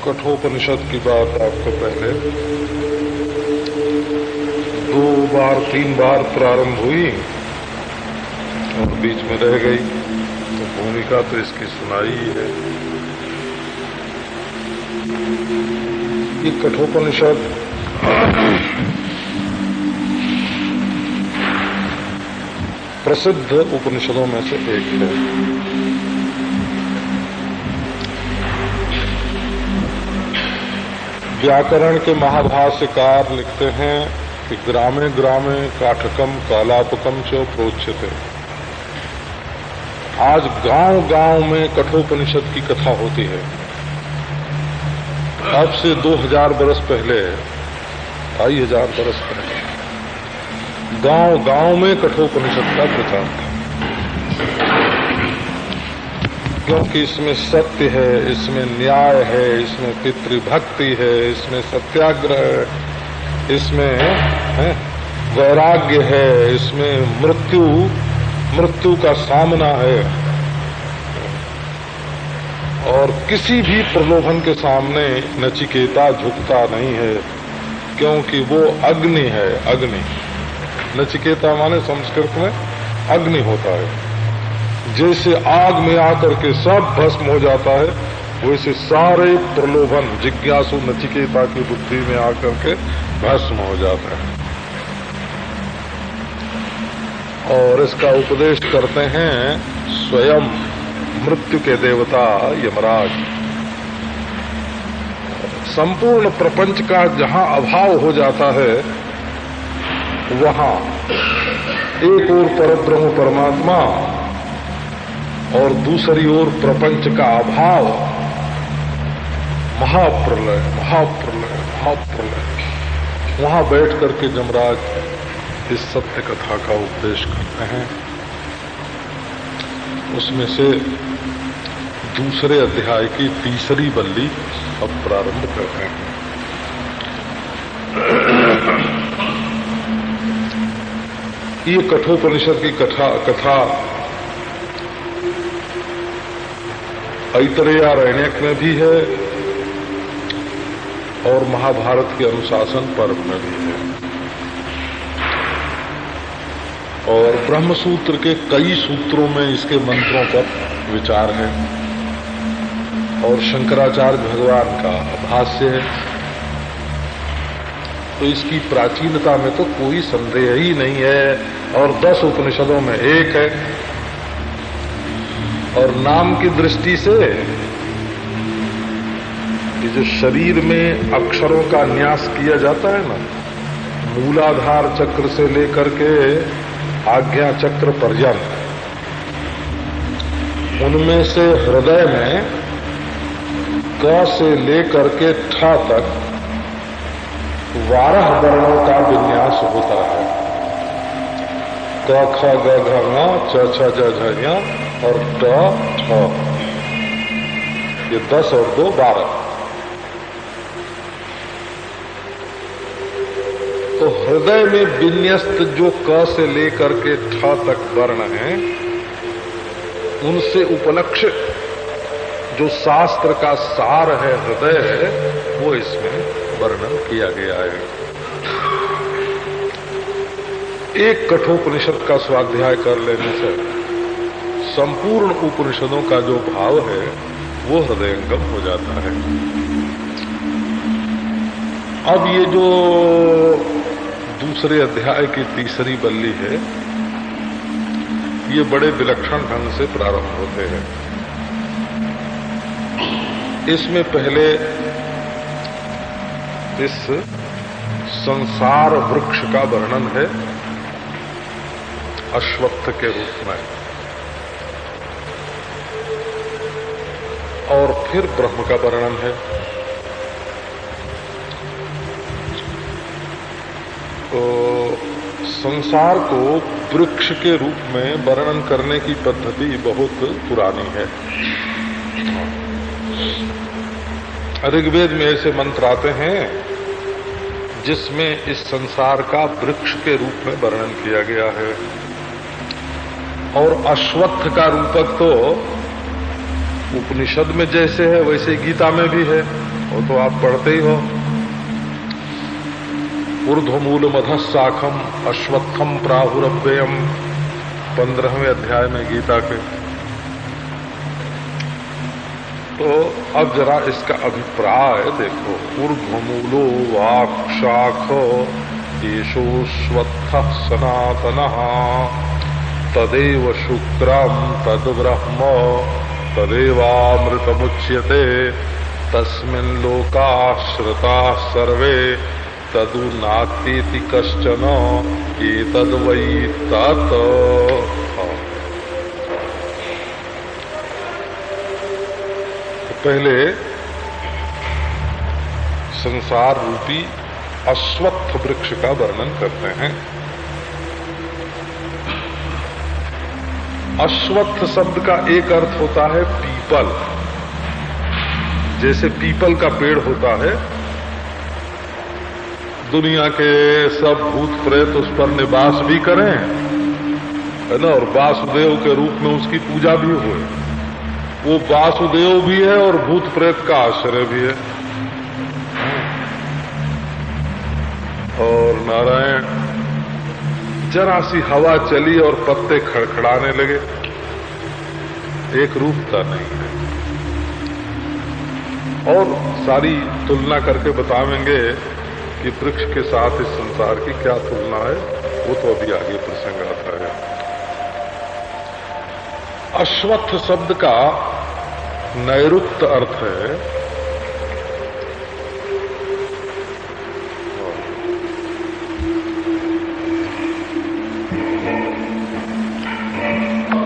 कठोपनिषद की बात आपको पहले 2 बार 3 बार प्रारंभ हुई और बीच में रह गई, तो भूमिका तो इसकी सुनाई ही है। ये कठोपनिषद प्रसिद्ध उपनिषदों में से एक है। व्याकरण के महाभाष्यकार लिखते हैं कि ग्रामे ग्रामे काठकम कालापकम च प्रोच्यते। आज गांव गांव में कठोपनिषद की कथा होती है। अब से 2000 बरस पहले, 2500 बरस पहले गांव गांव में कठोपनिषद का प्रचार था, क्योंकि इसमें सत्य है, इसमें न्याय है, इसमें पितृभक्ति है, इसमें सत्याग्रह है, इसमें वैराग्य है, इसमें मृत्यु का सामना है, और किसी भी प्रलोभन के सामने नचिकेता झुकता नहीं है, क्योंकि वो अग्नि है। अग्नि, नचिकेता माने संस्कृत में अग्नि होता है। जैसे आग में आकर के सब भस्म हो जाता है, वैसे सारे प्रलोभन जिज्ञासु नचिकेता की बुद्धि में आकर के भस्म हो जाता है। और इसका उपदेश करते हैं स्वयं मृत्यु के देवता यमराज। संपूर्ण प्रपंच का जहां अभाव हो जाता है, वहां एक ओर परब्रह्म परमात्मा और दूसरी ओर प्रपंच का अभाव, महाप्रलय महाप्रलय महाप्रलय, वहां बैठ करके यमराज इस सत्य कथा का उपदेश करते हैं। उसमें से दूसरे अध्याय की तीसरी बल्ली अब प्रारंभ करते हैं। ये कठोपनिषद की कथा ऐतरेयारण्यक में भी है और महाभारत के अनुशासन पर्व में भी है, और ब्रह्मसूत्र के कई सूत्रों में इसके मंत्रों पर विचार है, और शंकराचार्य भगवान का भाष्य है। तो इसकी प्राचीनता में तो कोई संदेह ही नहीं है, और 10 उपनिषदों में एक है। और नाम की दृष्टि से ये जो शरीर में अक्षरों का न्यास किया जाता है ना, मूलाधार चक्र से लेकर के आज्ञा चक्र पर्यंत, उनमें से हृदय में क से लेकर के ठ तक 12 वर्णों का विन्यास होता है। क ख ग घ ङ च छ ज झ ञ और ट ठ, ये 10 और 2 12। तो हृदय में विन्यस्त जो क से लेकर के ठ तक वर्ण है, उनसे उपलक्ष्य जो शास्त्र का सार है, हृदय है, वो इसमें वर्णन किया गया है। एक कठोपनिषद का स्वाध्याय कर लेने से संपूर्ण उपनिषदों का जो भाव है वो हृदयंगम हो जाता है। अब ये जो दूसरे अध्याय की तीसरी बल्ली है, ये बड़े विलक्षण ढंग से प्रारंभ होते हैं। इसमें पहले इस संसार वृक्ष का वर्णन है अश्वत्थ के रूप में, और फिर ब्रह्म का वर्णन है। तो संसार को वृक्ष के रूप में वर्णन करने की पद्धति बहुत पुरानी है। ऋग्वेद में ऐसे मंत्र आते हैं जिसमें इस संसार का वृक्ष के रूप में वर्णन किया गया है। और अश्वत्थ का रूपक तो उपनिषद में जैसे है वैसे गीता में भी है, वो तो आप पढ़ते ही हो। ऊर्ध्वमूल मधः शाखम अश्वत्थम प्राहुरव्ययम, 15वें अध्याय में गीता के। तो अब जरा इसका अभिप्राय देखो। ऊर्ध्वमूलो वाक्शाखो येषोऽश्वत्थः सनातनः तदेव शुक्रम तद्ब्रह्म तदेवामृतमुच्यते तस्मिन् लोकाः श्रुताः सर्वे तदु नास्तीति कश्चन एतद्वै तत्। पहले संसार रूपी अश्वत्थ वृक्ष का वर्णन करते हैं। अश्वत्थ शब्द का एक अर्थ होता है पीपल। जैसे पीपल का पेड़ होता है, दुनिया के सब भूत प्रेत उस पर निवास भी करें, है ना, और वासुदेव के रूप में उसकी पूजा भी हुए। वो वासुदेव भी है और भूत प्रेत का आश्रय भी है। और नारायण, जरा सी हवा चली और पत्ते खड़खड़ाने लगे, एक रूपता नहीं है। और सारी तुलना करके बतावेंगे कि वृक्ष के साथ इस संसार की क्या तुलना है, वो तो अभी आगे प्रसंग आता है। अश्वत्थ शब्द का नैरुक्त अर्थ है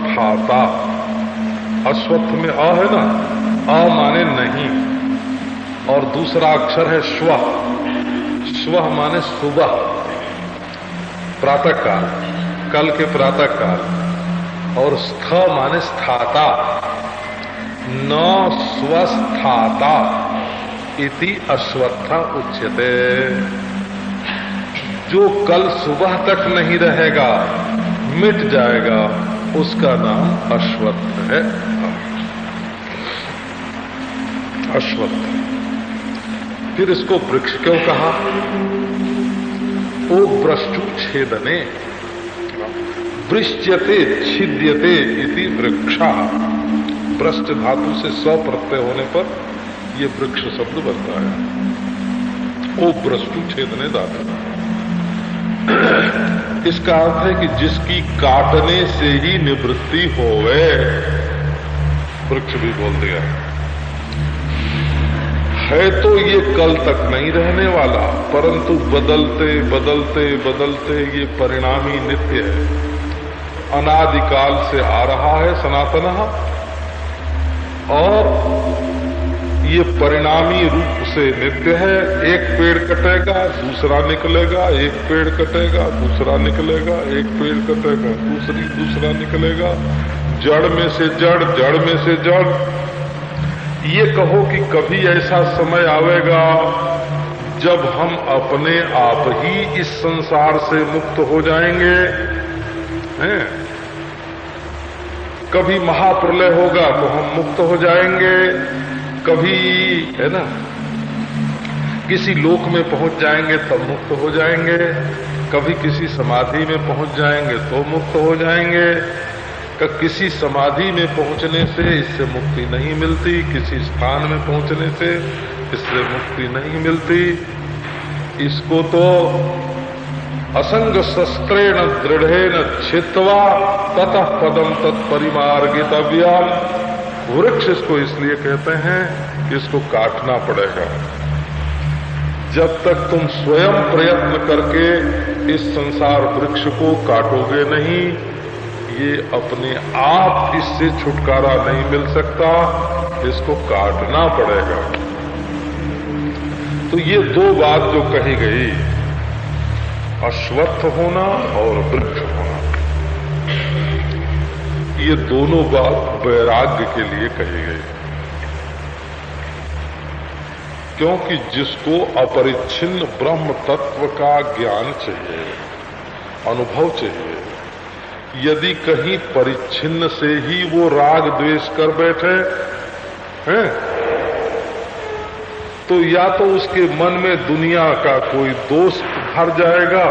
थाता। अश्वत्थ में अ है ना, अ माने नहीं, और दूसरा अक्षर है श्व। श्व माने सुबह, प्रातः काल, कल के प्रातः काल। और स्थ माने स्थाता, न स्वस्थाता इति अश्वत्थ उच्यते। जो कल सुबह तक नहीं रहेगा, मिट जाएगा, उसका नाम अश्वत्थ है। अश्वत्थ। फिर इसको वृक्ष क्यों कहा? ओ वृष्टु छेदने, वृश्च्यते छिद्यते इति वृक्षा। वृष्ट धातु से स प्रत्यय होने पर ये वृक्ष शब्द बनता है। ओ वृष्टु छेदने धातु। इसका अर्थ है कि जिसकी काटने से ही निवृत्ति होवे, वृक्ष भी बोल दिया है। तो ये कल तक नहीं रहने वाला, परंतु बदलते बदलते बदलते ये परिणामी नित्य है, अनादिकाल से आ रहा है, सनातन। और ये परिणामी रूप से नित्य है। एक पेड़ कटेगा, दूसरा निकलेगा, एक पेड़ कटेगा, दूसरा निकलेगा, एक पेड़ कटेगा, दूसरा निकलेगा, जड़ में से जड़, जड़ में से जड़। ये कहो कि कभी ऐसा समय आवेगा जब हम अपने आप ही इस संसार से मुक्त हो जाएंगे, हैं? कभी महाप्रलय होगा तो हम मुक्त हो जाएंगे, कभी, है ना, किसी लोक में पहुंच जाएंगे तब मुक्त हो जाएंगे, कभी किसी समाधि में पहुंच जाएंगे तो मुक्त हो जाएंगे। किसी समाधि में पहुंचने से इससे मुक्ति नहीं मिलती, किसी स्थान में पहुंचने से इससे मुक्ति नहीं मिलती। इसको तो असंग शस्त्रेण दृढ़ेन छित्वा ततः पदम तत्परिमार्गितव्यम। वृक्ष इसको इसलिए कहते हैं कि इसको काटना पड़ेगा। जब तक तुम स्वयं प्रयत्न करके इस संसार वृक्ष को काटोगे नहीं, ये अपने आप इससे छुटकारा नहीं मिल सकता, इसको काटना पड़ेगा। तो ये दो बात जो कही गई, अश्वत्थ होना और वृक्ष होना, ये दोनों बात वैराग्य के लिए कही गई। क्योंकि जिसको अपरिच्छिन्न ब्रह्म तत्व का ज्ञान चाहिए, अनुभव चाहिए, यदि कहीं परिच्छिन्न से ही वो राग द्वेष कर बैठे हैं, तो या तो उसके मन में दुनिया का कोई दोस्त भर जाएगा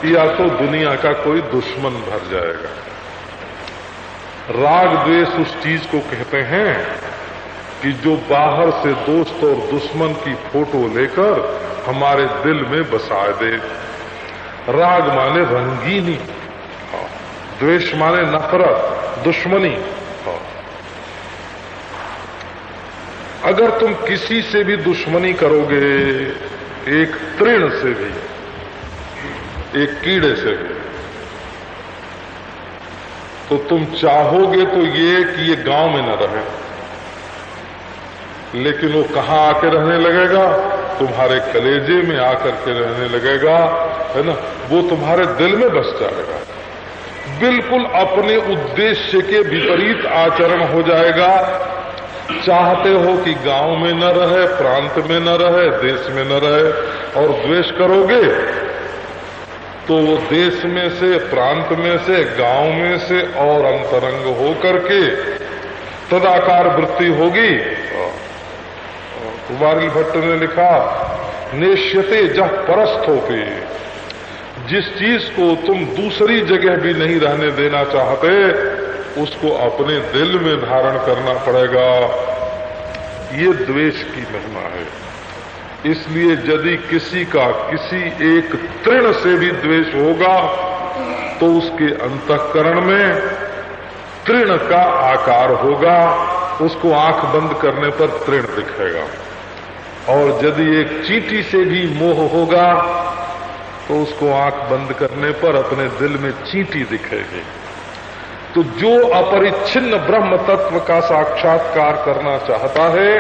या तो दुनिया का कोई दुश्मन भर जाएगा। राग द्वेष उस चीज को कहते हैं कि जो बाहर से दोस्त और दुश्मन की फोटो लेकर हमारे दिल में बसा दे। राग माने रंगीनी, द्वेष माने नफरत, दुश्मनी। अगर तुम किसी से भी दुश्मनी करोगे, एक तृण से भी, एक कीड़े से भी, तो तुम चाहोगे तो ये कि ये गांव में न रहे, लेकिन वो कहां आके रहने लगेगा? तुम्हारे कलेजे में आकर के रहने लगेगा, है ना? वो तुम्हारे दिल में बस जाएगा। बिल्कुल अपने उद्देश्य के विपरीत आचरण हो जाएगा। चाहते हो कि गांव में न रहे, प्रांत में न रहे, देश में न रहे, और द्वेष करोगे तो वो देश में से, प्रांत में से, गांव में से और अंतरंग हो करके तदाकार वृत्ति होगी। कुमारिल भट्ट ने लिखा, नेश्यते जह परस्थोपि, जिस चीज को तुम दूसरी जगह भी नहीं रहने देना चाहते, उसको अपने दिल में धारण करना पड़ेगा। ये द्वेष की महिमा है। इसलिए यदि किसी का किसी एक तृण से भी द्वेष होगा तो उसके अंतःकरण में तृण का आकार होगा, उसको आंख बंद करने पर तृण दिखेगा। और यदि एक चींटी से भी मोह होगा तो उसको आंख बंद करने पर अपने दिल में चींटी दिखेगी। तो जो अपरिच्छिन्न ब्रह्म तत्व का साक्षात्कार करना चाहता है,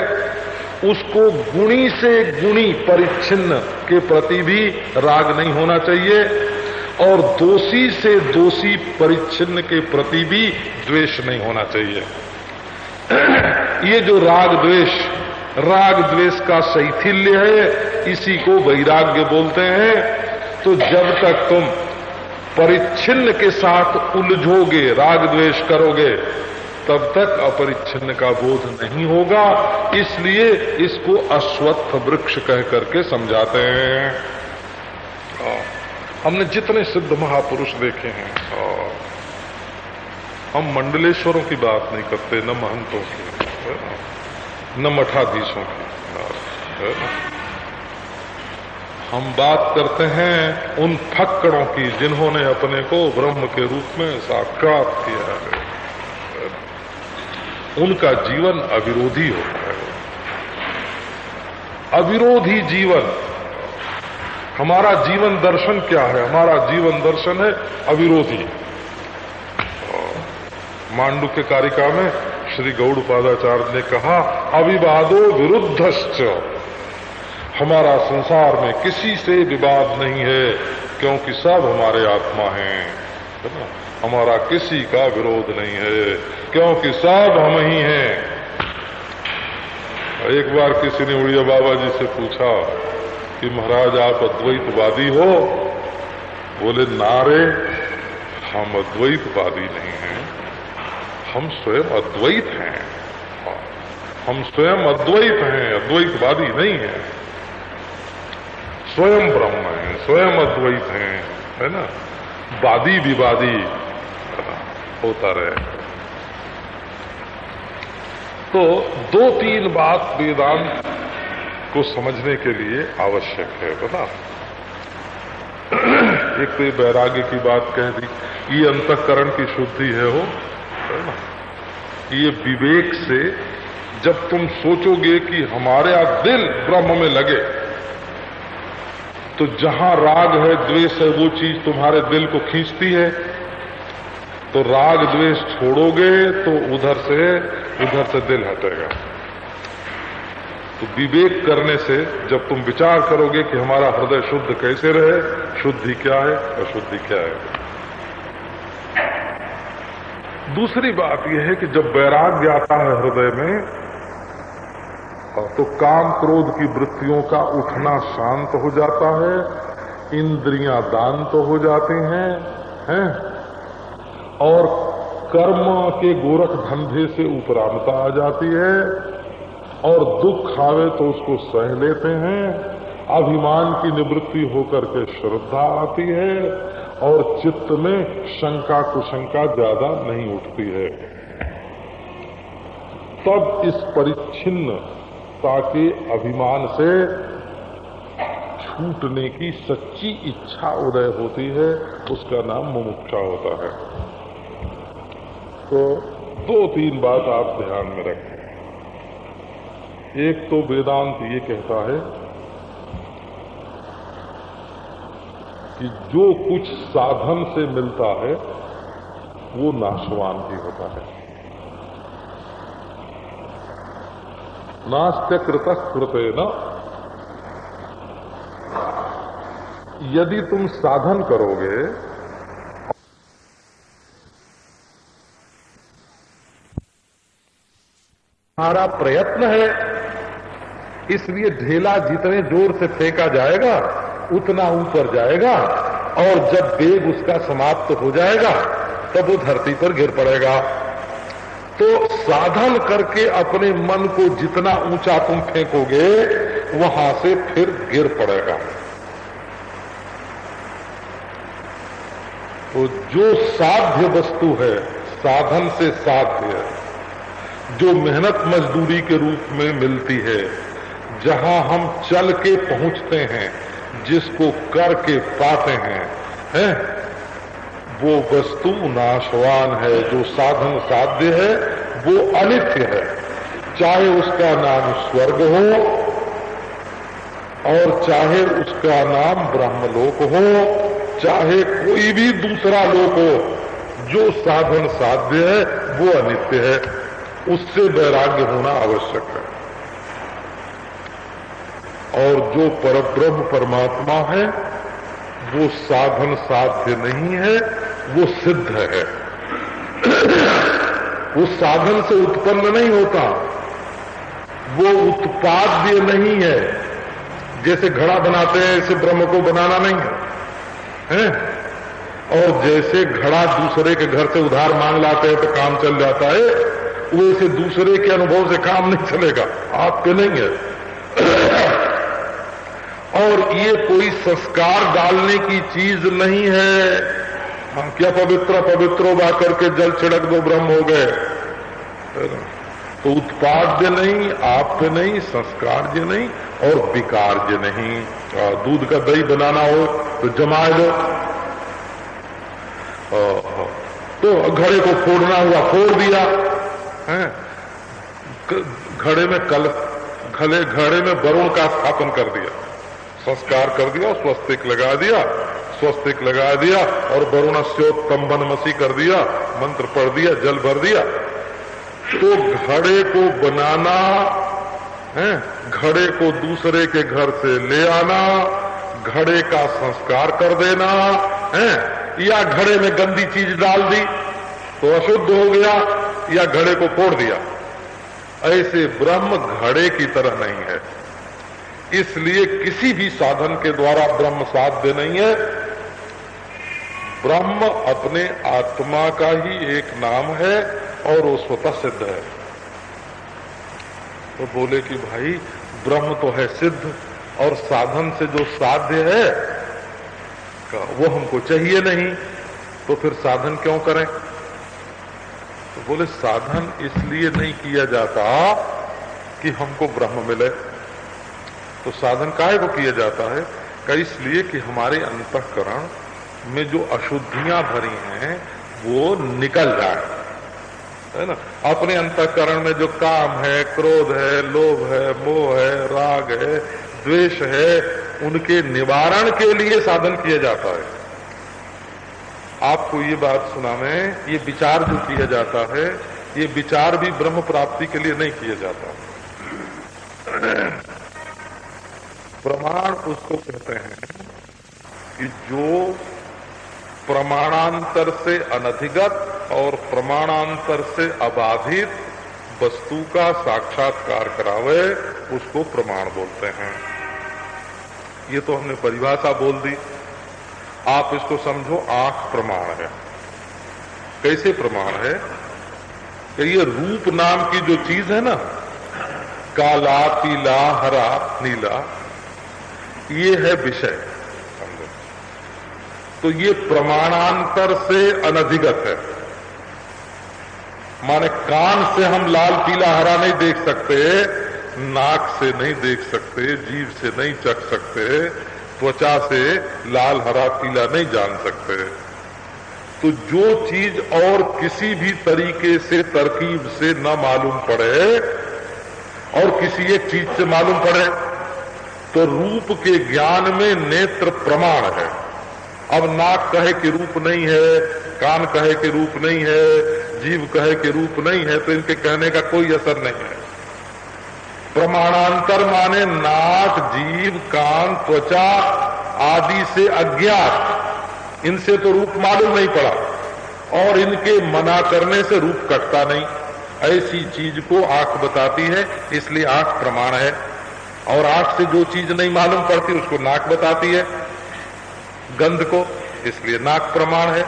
उसको गुणी से गुणी परिच्छिन्न के प्रति भी राग नहीं होना चाहिए, और दोषी से दोषी परिच्छिन्न के प्रति भी द्वेष नहीं होना चाहिए। ये जो राग द्वेष का शैथिल्य है, इसी को वैराग्य बोलते हैं। तो जब तक तुम परिच्छिन्न के साथ उलझोगे, राग द्वेष करोगे, तब तक अपरिच्छिन्न का बोध नहीं होगा। इसलिए इसको अश्वत्थ वृक्ष कह करके समझाते हैं। हमने जितने सिद्ध महापुरुष देखे हैं, हम मंडलेश्वरों की बात नहीं करते, न महंतों की, न मठाधीशों की, हम बात करते हैं उन फक्कड़ों की जिन्होंने अपने को ब्रह्म के रूप में साक्षात किया है। उनका जीवन अविरोधी होता है। अविरोधी जीवन। हमारा जीवन दर्शन क्या है? हमारा जीवन दर्शन है अविरोधी। मांडुक्य कारिका में श्री गौड़पादाचार्य ने कहा, अविवादो विरुद्धश्च। हमारा संसार में किसी से विवाद नहीं है, क्योंकि सब हमारे आत्मा हैं, है ना? हमारा किसी का विरोध नहीं है, क्योंकि सब हम ही हैं। एक बार किसी ने उड़िया बाबा जी से पूछा कि महाराज आप अद्वैतवादी हो? बोले ना रे, हम अद्वैतवादी नहीं हैं, हम स्वयं अद्वैत हैं। हम स्वयं अद्वैत हैं, अद्वैतवादी नहीं हैं। स्वयं ब्रह्म है, स्वयं अद्वैत है, है ना? वादी विवादी होता रहे। तो दो तीन बात वेदांत को समझने के लिए आवश्यक है, बता। एक तो वैराग्य की बात कह दी, ये अंतःकरण की शुद्धि है ना? ये विवेक से जब तुम सोचोगे कि हमारे दिल ब्रह्म में लगे, तो जहां राग है, द्वेष है, वो चीज तुम्हारे दिल को खींचती है, तो राग द्वेष छोड़ोगे तो उधर से दिल हटेगा। तो विवेक करने से जब तुम विचार करोगे कि हमारा हृदय शुद्ध कैसे रहे, शुद्धि क्या है, अशुद्धि क्या है। दूसरी बात यह है कि जब वैराग्य आता है हृदय में, तो काम क्रोध की वृत्तियों का उठना शांत हो जाता है, इंद्रियां दांत हो जाती हैं, और कर्म के गोरख धंधे से उपरामता आ जाती है, और दुख आवे तो उसको सह लेते हैं, अभिमान की निवृत्ति होकर के श्रद्धा आती है, और चित्त में शंका कुशंका ज्यादा नहीं उठती है। तब इस परिच्छिन्नता के अभिमान से छूटने की सच्ची इच्छा उदय होती है, उसका नाम मुमुक्षा होता है। तो 2-3 बात आप ध्यान में रखें। एक तो वेदांत ये कहता है कि जो कुछ साधन से मिलता है वो नाशवान ही होता है। नास्त्य कृतः कृतेन, यदि तुम साधन करोगे हमारा प्रयत्न है, इसलिए ढेला जितने जोर से फेंका जाएगा उतना ऊपर जाएगा, और जब वेग उसका समाप्त हो जाएगा तब वो धरती पर गिर पड़ेगा। तो साधन करके अपने मन को जितना ऊंचा तुम फेंकोगे वहां से फिर गिर पड़ेगा। तो जो साध्य वस्तु है, साधन से साध्य है, जो मेहनत मजदूरी के रूप में मिलती है, जहां हम चल के पहुंचते हैं, जिसको करके पाते हैं, वो वस्तु नाशवान है। जो साधन साध्य है वो अनित्य है, चाहे उसका नाम स्वर्ग हो और चाहे उसका नाम ब्रह्मलोक हो, चाहे कोई भी दूसरा लोक हो, जो साधन साध्य है वो अनित्य है, उससे वैराग्य होना आवश्यक है। और जो परब्रह्म परमात्मा है वो साधन साध्य नहीं है, वो सिद्ध है। वो साधन से उत्पन्न नहीं होता, वो उत्पाद्य नहीं है। जैसे घड़ा बनाते हैं ऐसे ब्रह्म को बनाना नहीं है, और जैसे घड़ा दूसरे के घर से उधार मांग लाते हैं तो काम चल जाता है, वैसे दूसरे के अनुभव से काम नहीं चलेगा, आप पे नहीं है। और ये कोई संस्कार डालने की चीज नहीं है। क्या पवित्र पवित्रो बा करके जल छिड़क दो ब्रह्म हो गए, तो उत्पाद्य नहीं, आप पे नहीं, संस्कारज्य नहीं और विकारज्य नहीं। दूध का दही बनाना हो तो जमा दो, तो घड़े को फोड़ना हुआ फोड़ दिया, घड़े में वरुण का स्थापन कर दिया, संस्कार कर दिया, स्वस्तिक लगा दिया और वरुणस्योत्तम्बनमसि कर दिया, मंत्र पढ़ दिया, जल भर दिया। तो घड़े को बनाना है, घड़े को दूसरे के घर से ले आना, घड़े का संस्कार कर देना है, या घड़े में गंदी चीज डाल दी तो अशुद्ध हो गया, या घड़े को फोड़ दिया। ऐसे ब्रह्म घड़े की तरह नहीं है, इसलिए किसी भी साधन के द्वारा ब्रह्म साध्य नहीं है। ब्रह्म अपने आत्मा का ही एक नाम है और वो स्वतः सिद्ध है। तो बोले कि भाई ब्रह्म तो है सिद्ध और साधन से जो साध्य है वो हमको चाहिए नहीं, तो फिर साधन क्यों करें? तो बोले साधन इसलिए नहीं किया जाता कि हमको ब्रह्म मिले, तो साधन काहे को किया जाता है? इसलिए कि हमारे अंतःकरण में जो अशुद्धियां भरी हैं वो निकल जाए, है ना। अपने अंतःकरण में जो काम है, क्रोध है, लोभ है, मोह है, राग है, द्वेष है, उनके निवारण के लिए साधन किया जाता है। आपको ये बात सुना मैं, ये विचार जो किया जाता है, ये विचार भी ब्रह्म प्राप्ति के लिए नहीं किया जाता। प्रमाण उसको कहते हैं कि जो प्रमाणांतर से अनधिगत और प्रमाणांतर से अबाधित वस्तु का साक्षात्कार करावे उसको प्रमाण बोलते हैं। ये तो हमने परिभाषा बोल दी। आप इसको समझो, आंख प्रमाण है। कैसे प्रमाण है? कि ये रूप नाम की जो चीज है ना, काला, पीला, हरा, नीला, ये है विषय, समझो। तो ये प्रमाणांतर से अनधिगत है। माने कान से हम लाल, पीला, हरा नहीं देख सकते, नाक से नहीं देख सकते, जीभ से नहीं चख सकते, त्वचा से लाल, हरा, पीला नहीं जान सकते। तो जो चीज और किसी भी तरीके से, तरकीब से न मालूम पड़े और किसी एक चीज से मालूम पड़े, तो रूप के ज्ञान में नेत्र प्रमाण है। अब नाक कहे कि रूप नहीं है, कान कहे कि रूप नहीं है, जीभ कहे कि रूप नहीं है, तो इनके कहने का कोई असर नहीं है। प्रमाणांतर माने नाक, जीभ, कान, त्वचा आदि से अज्ञात, इनसे तो रूप मालूम नहीं पड़ा और इनके मना करने से रूप कटता नहीं। ऐसी चीज को आंख बताती है, इसलिए आंख प्रमाण है। और आंख से जो चीज नहीं मालूम पड़ती उसको नाक बताती है, गंध को, इसलिए नाक प्रमाण है।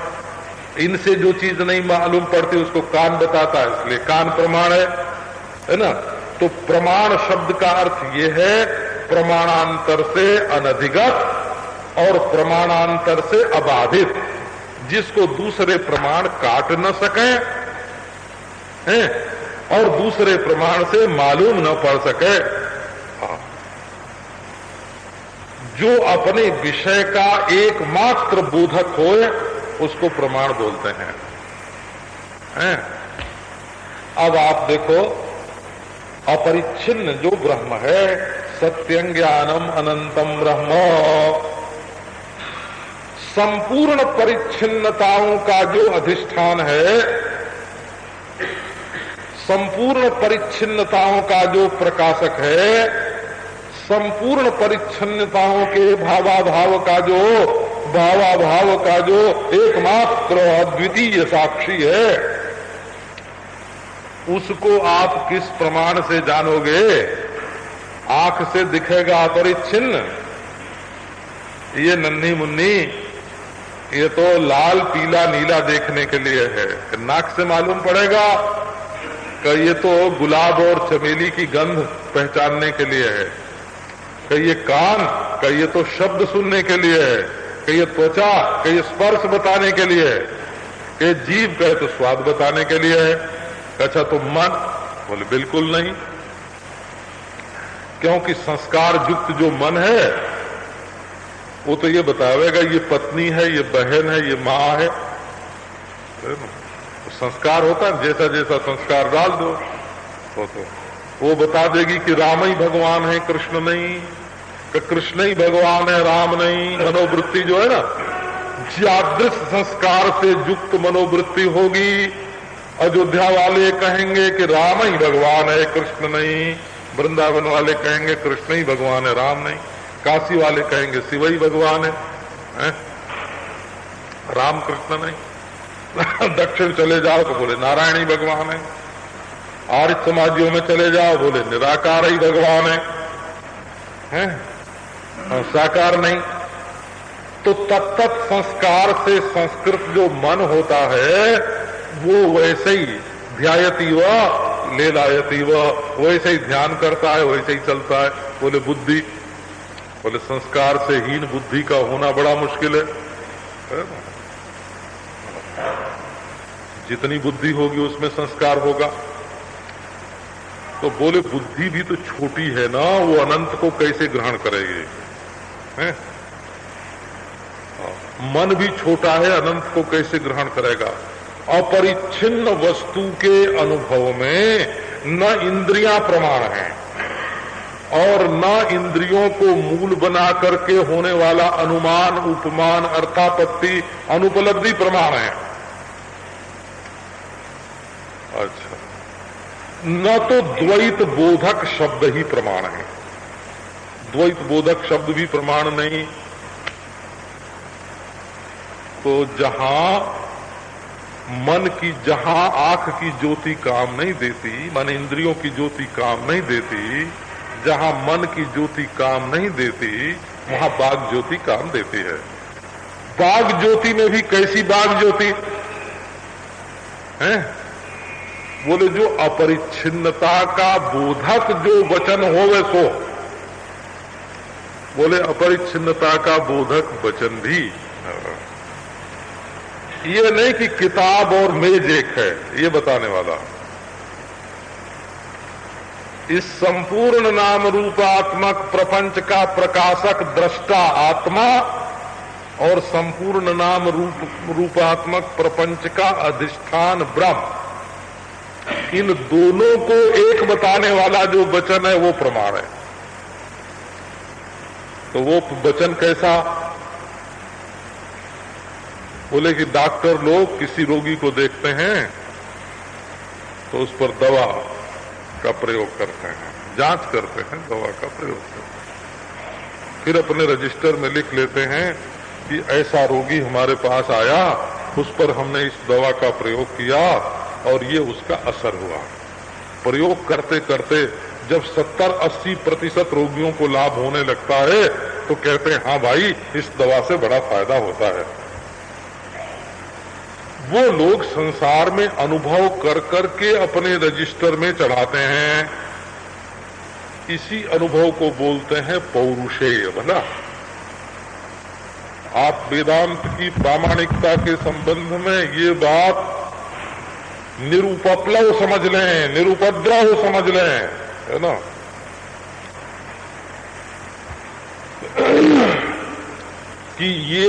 इनसे जो चीज नहीं मालूम पड़ती उसको कान बताता है, इसलिए कान प्रमाण है ना। तो प्रमाण शब्द का अर्थ यह है प्रमाणांतर से अनधिगत और प्रमाणांतर से अबाधित, जिसको दूसरे प्रमाण काट न सके हैं और दूसरे प्रमाण से मालूम न पड़ सके। जो अपने विषय का एकमात्र बोधक होए उसको प्रमाण बोलते हैं। अब आप देखो, अपरिच्छिन्न जो ब्रह्म है, सत्यं ज्ञानम अनंतम ब्रह्म, संपूर्ण परिच्छिन्नताओं का जो अधिष्ठान है, संपूर्ण परिच्छिन्नताओं का जो प्रकाशक है, संपूर्ण परिच्छिन्नताओं के भावाभाव का जो एकमात्र अद्वितीय साक्षी है, उसको आप किस प्रमाण से जानोगे? आंख से दिखेगा अपरिच्छिन्न, ये नन्ही मुन्नी, ये तो लाल, पीला, नीला देखने के लिए है। नाक से मालूम पड़ेगा कि ये तो गुलाब और चमेली की गंध पहचानने के लिए है, कि ये कान, कि ये तो शब्द सुनने के लिए है, कि ये त्वचा, कि ये स्पर्श बताने के लिए है, कि जीभ कहे तो स्वाद बताने के लिए है। अच्छा, तो मन? बोले बिल्कुल नहीं, क्योंकि संस्कार युक्त जो मन है वो तो ये बतावेगा ये पत्नी है, ये बहन है, ये माँ है। तो संस्कार होता है, जैसा जैसा संस्कार डाल दो तो वो बता देगी कि राम ही भगवान है, कृष्ण नहीं, कि कृष्ण ही भगवान है, राम नहीं। मनोवृत्ति जो है ना, जादृश संस्कार से युक्त मनोवृत्ति होगी। अयोध्या वाले कहेंगे कि राम ही भगवान है, कृष्ण नहीं। वृंदावन वाले कहेंगे कृष्ण ही भगवान है, राम नहीं। काशी वाले कहेंगे शिव ही भगवान है? राम कृष्ण नहीं। दक्षिण चले जाओ तो बोले नारायण ही भगवान है। आर्य समाजियों में चले जाओ, बोले निराकार ही भगवान है? साकार नहीं। तो तत्त संस्कार से संस्कृत जो मन होता है वो वैसे ही ध्यायती व लेलायती व, वैसे ही ध्यान करता है, वैसे ही चलता है। बोले बुद्धि, बोले संस्कार से हीन बुद्धि का होना बड़ा मुश्किल है। जितनी बुद्धि होगी उसमें संस्कार होगा। तो बोले बुद्धि भी तो छोटी है ना, वो अनंत को कैसे ग्रहण करेगी? है? मन भी छोटा है, अनंत को कैसे ग्रहण करेगा? अपरिच्छिन्न वस्तु के अनुभव में न इंद्रियां प्रमाण हैं और न इंद्रियों को मूल बना करके होने वाला अनुमान, उपमान, अर्थापत्ति, अनुपलब्धि प्रमाण है। अच्छा, न तो द्वैत बोधक शब्द ही प्रमाण है। द्वैत बोधक शब्द भी प्रमाण नहीं। तो जहां मन की जहां आंख की ज्योति काम नहीं देती, मन इंद्रियों की ज्योति काम नहीं देती, जहां मन की ज्योति काम नहीं देती, वहां बाघ ज्योति काम देती है। बाघ ज्योति में भी कैसी बाघ ज्योति है? बोले जो अपरिच्छिन्नता का बोधक जो वचन होवे सो। बोले अपरिच्छिन्नता का बोधक वचन भी, ये नहीं कि किताब और मेज एक है, ये बताने वाला। इस संपूर्ण नाम रूपात्मक प्रपंच का प्रकाशक दृष्टा आत्मा और संपूर्ण नाम रूपात्मक प्रपंच का अधिष्ठान ब्रह्म, इन दोनों को एक बताने वाला जो वचन है वो प्रमाण है। तो वो वचन कैसा? बोले कि डॉक्टर लोग किसी रोगी को देखते हैं तो उस पर दवा का प्रयोग करते हैं, जांच करते हैं, दवा का प्रयोग करते हैं, फिर अपने रजिस्टर में लिख लेते हैं कि ऐसा रोगी हमारे पास आया, उस पर हमने इस दवा का प्रयोग किया और ये उसका असर हुआ। प्रयोग करते करते जब 70-80% रोगियों को लाभ होने लगता है तो कहते हैं हाँ भाई इस दवा से बड़ा फायदा होता है। वो लोग संसार में अनुभव कर करके अपने रजिस्टर में चढ़ाते हैं। इसी अनुभव को बोलते हैं पौरुषेय। भला आप वेदांत की प्रामाणिकता के संबंध में ये बात निरुपप्लव समझ लें, निरुपद्रव समझ लें, है ना। कि ये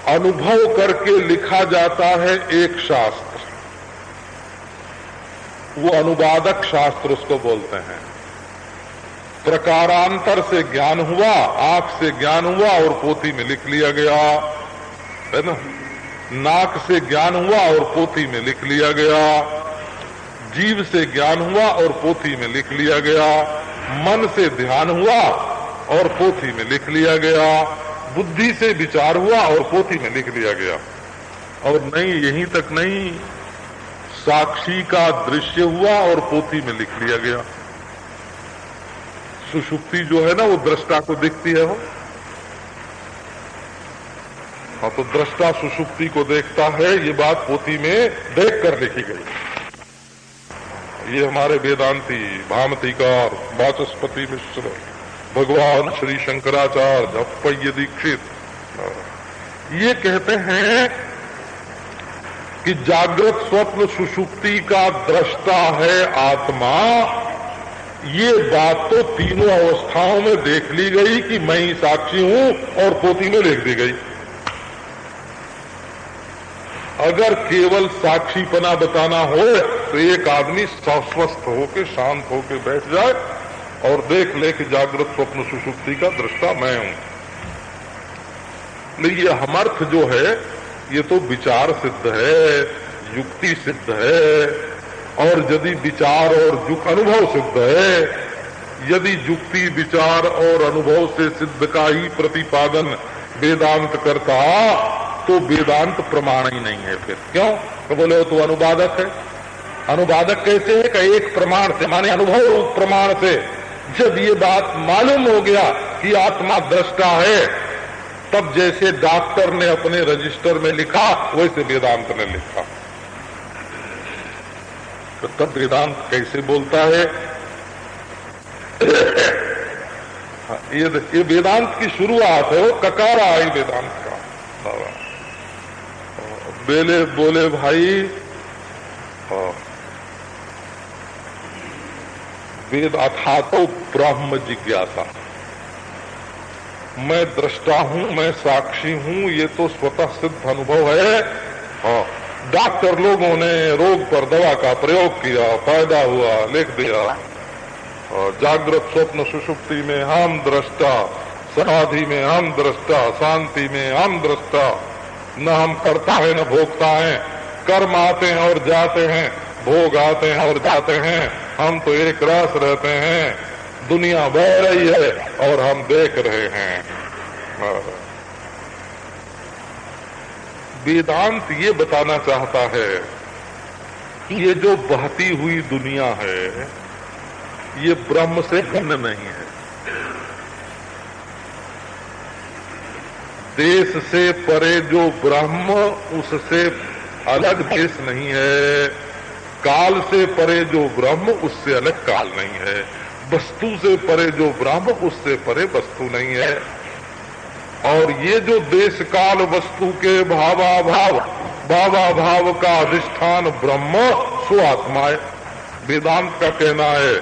अनुभव करके लिखा जाता है एक शास्त्र, वो अनुवादक शास्त्र उसको बोलते हैं। प्रकारांतर से ज्ञान हुआ, आंख से ज्ञान हुआ और पोथी में लिख लिया गया, है ना। नाक से ज्ञान हुआ और पोथी में लिख लिया गया, जीव से ज्ञान हुआ और पोथी में लिख लिया गया, मन से ध्यान हुआ और पोथी में लिख लिया गया, बुद्धि से विचार हुआ और पोथी में लिख लिया गया। और नहीं, यहीं तक नहीं, साक्षी का दृश्य हुआ और पोथी में लिख लिया गया। सुषुप्ति जो है ना वो दृष्टा को दिखती है वो। हाँ, तो दृष्टा सुषुप्ति को देखता है, ये बात पोथी में देख कर लिखी गई। ये हमारे वेदांती भामतीकार वाचस्पति मिश्र, भगवान श्री शंकराचार्य, अप्पय्य दीक्षित, ये कहते हैं कि जागृत स्वप्न सुषुप्ति का दृष्टा है आत्मा। ये बात तो तीनों अवस्थाओं में देख ली गई कि मैं ही साक्षी हूं और पोथी में लिख दी गई। अगर केवल साक्षीपना बताना हो तो एक आदमी स्वस्थ होके शांत होके बैठ जाए और देख ले कि जागृत स्वप्न सुषुप्ति का दृष्टा मैं हूं। लेकिन ये हमर्थ जो है ये तो विचार सिद्ध है, युक्ति सिद्ध है। और यदि विचार और अनुभव सिद्ध है, यदि युक्ति विचार और अनुभव से सिद्ध का ही प्रतिपादन वेदांत करता तो वेदांत प्रमाण ही नहीं है। फिर क्यों? तो बोले तो अनुवादक है। अनुवादक कैसे है? कि एक प्रमाण से, माने अनुभव रूप प्रमाण से जब ये बात मालूम हो गया कि आत्मा दृष्टा है, तब जैसे डॉक्टर ने अपने रजिस्टर में लिखा वैसे वेदांत ने लिखा। तो तब वेदांत कैसे बोलता है? ये वेदांत की शुरुआत है, वो ककारा है वेदांत का। बोले भाई, वेद अथा तो ब्रह्म जिज्ञासा, मैं दृष्टा हूं, मैं साक्षी हूं, ये तो स्वतः सिद्ध अनुभव है। हाँ, डॉक्टर लोगों ने रोग पर दवा का प्रयोग किया, फायदा हुआ, लिख दिया। और जागृत स्वप्न सुषुप्ति में हम दृष्टा, समाधि में हम दृष्टा, शांति में हम दृष्टा, न हम करता है न भोगता है। कर्म आते हैं और जाते हैं, भोग आते हैं और जाते हैं, हम तो एक रस रहते हैं। दुनिया बह रही है और हम देख रहे हैं। वेदांत ये बताना चाहता है कि ये जो बहती हुई दुनिया है ये ब्रह्म से भिन्न नहीं है। देश से परे जो ब्रह्म उससे अलग देश नहीं है, काल से परे जो ब्रह्म उससे अलग काल नहीं है, वस्तु से परे जो ब्रह्म उससे परे वस्तु नहीं है। और ये जो देश काल वस्तु के भावाभाव का अधिष्ठान ब्रह्म सो आत्मा है। वेदांत का कहना है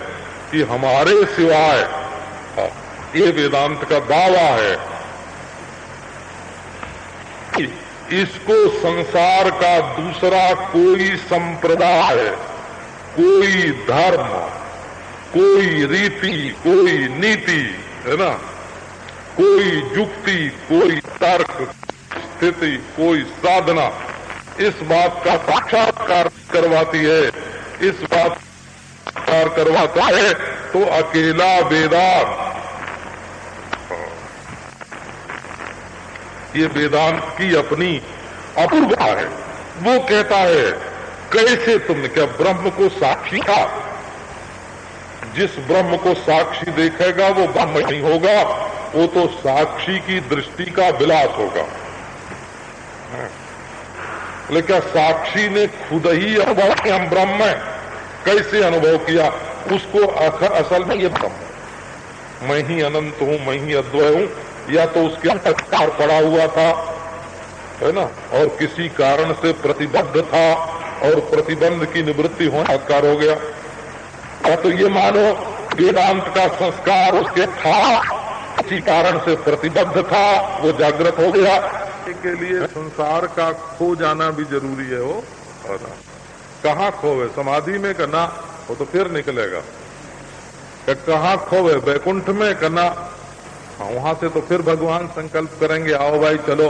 कि हमारे सिवाय, ये वेदांत का दावा है कि इसको संसार का दूसरा कोई संप्रदाय, कोई धर्म, कोई रीति, कोई नीति, है ना, कोई युक्ति, कोई तर्क, स्थिति, कोई साधना इस बात का साक्षात्कार करवाती है, इस बात का करवाता है तो अकेला वेदांत। ये वेदांत की अपनी अपूर्वता है। वो कहता है कैसे तुमने क्या ब्रह्म को साक्षी था? जिस ब्रह्म को साक्षी देखेगा वो ब्रह्म नहीं होगा, वो तो साक्षी की दृष्टि का विलास होगा। लेकिन क्या साक्षी ने खुद ही अनुभव किया हम ब्रह्म है? कैसे अनुभव किया? उसको असल में ये ब्रह्म, मैं ही अनंत हूं, मैं ही अद्वय हूं, या तो उसके अंतःकार पड़ा हुआ था, है ना, और किसी कारण से प्रतिबद्ध था और प्रतिबंध की निवृत्ति होना साकार हो गया, या तो ये मानो वेदांत का संस्कार उसके था, किसी कारण से प्रतिबद्ध था, वो जागृत हो गया। के लिए संसार का खो जाना भी जरूरी है। वो कहाँ खोवे? समाधि में करना वो तो फिर निकलेगा। कहाँ खोवे? वैकुंठ में करना, वहां से तो फिर भगवान संकल्प करेंगे, आओ भाई चलो।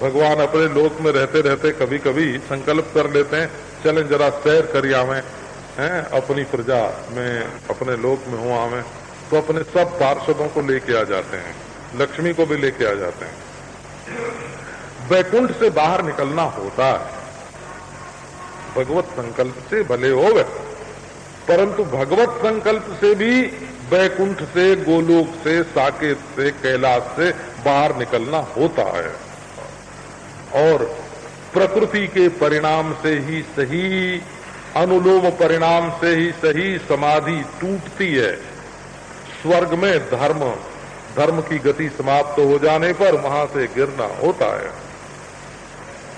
भगवान अपने लोक में रहते रहते कभी कभी संकल्प कर लेते हैं, चलें जरा सैर करिया में, हैं अपनी प्रजा में, अपने लोक में हुआ में, तो अपने सब पार्षदों को लेके आ जाते हैं, लक्ष्मी को भी लेके आ जाते हैं। वैकुंठ से बाहर निकलना होता है भगवत संकल्प से, भले हो गए, परंतु भगवत संकल्प से भी वैकुंठ से, गोलोक से, साकेत से, कैलाश से बाहर निकलना होता है। और प्रकृति के परिणाम से ही सही, अनुलोम परिणाम से ही सही समाधि टूटती है। स्वर्ग में धर्म की गति समाप्त हो जाने पर वहां से गिरना होता है,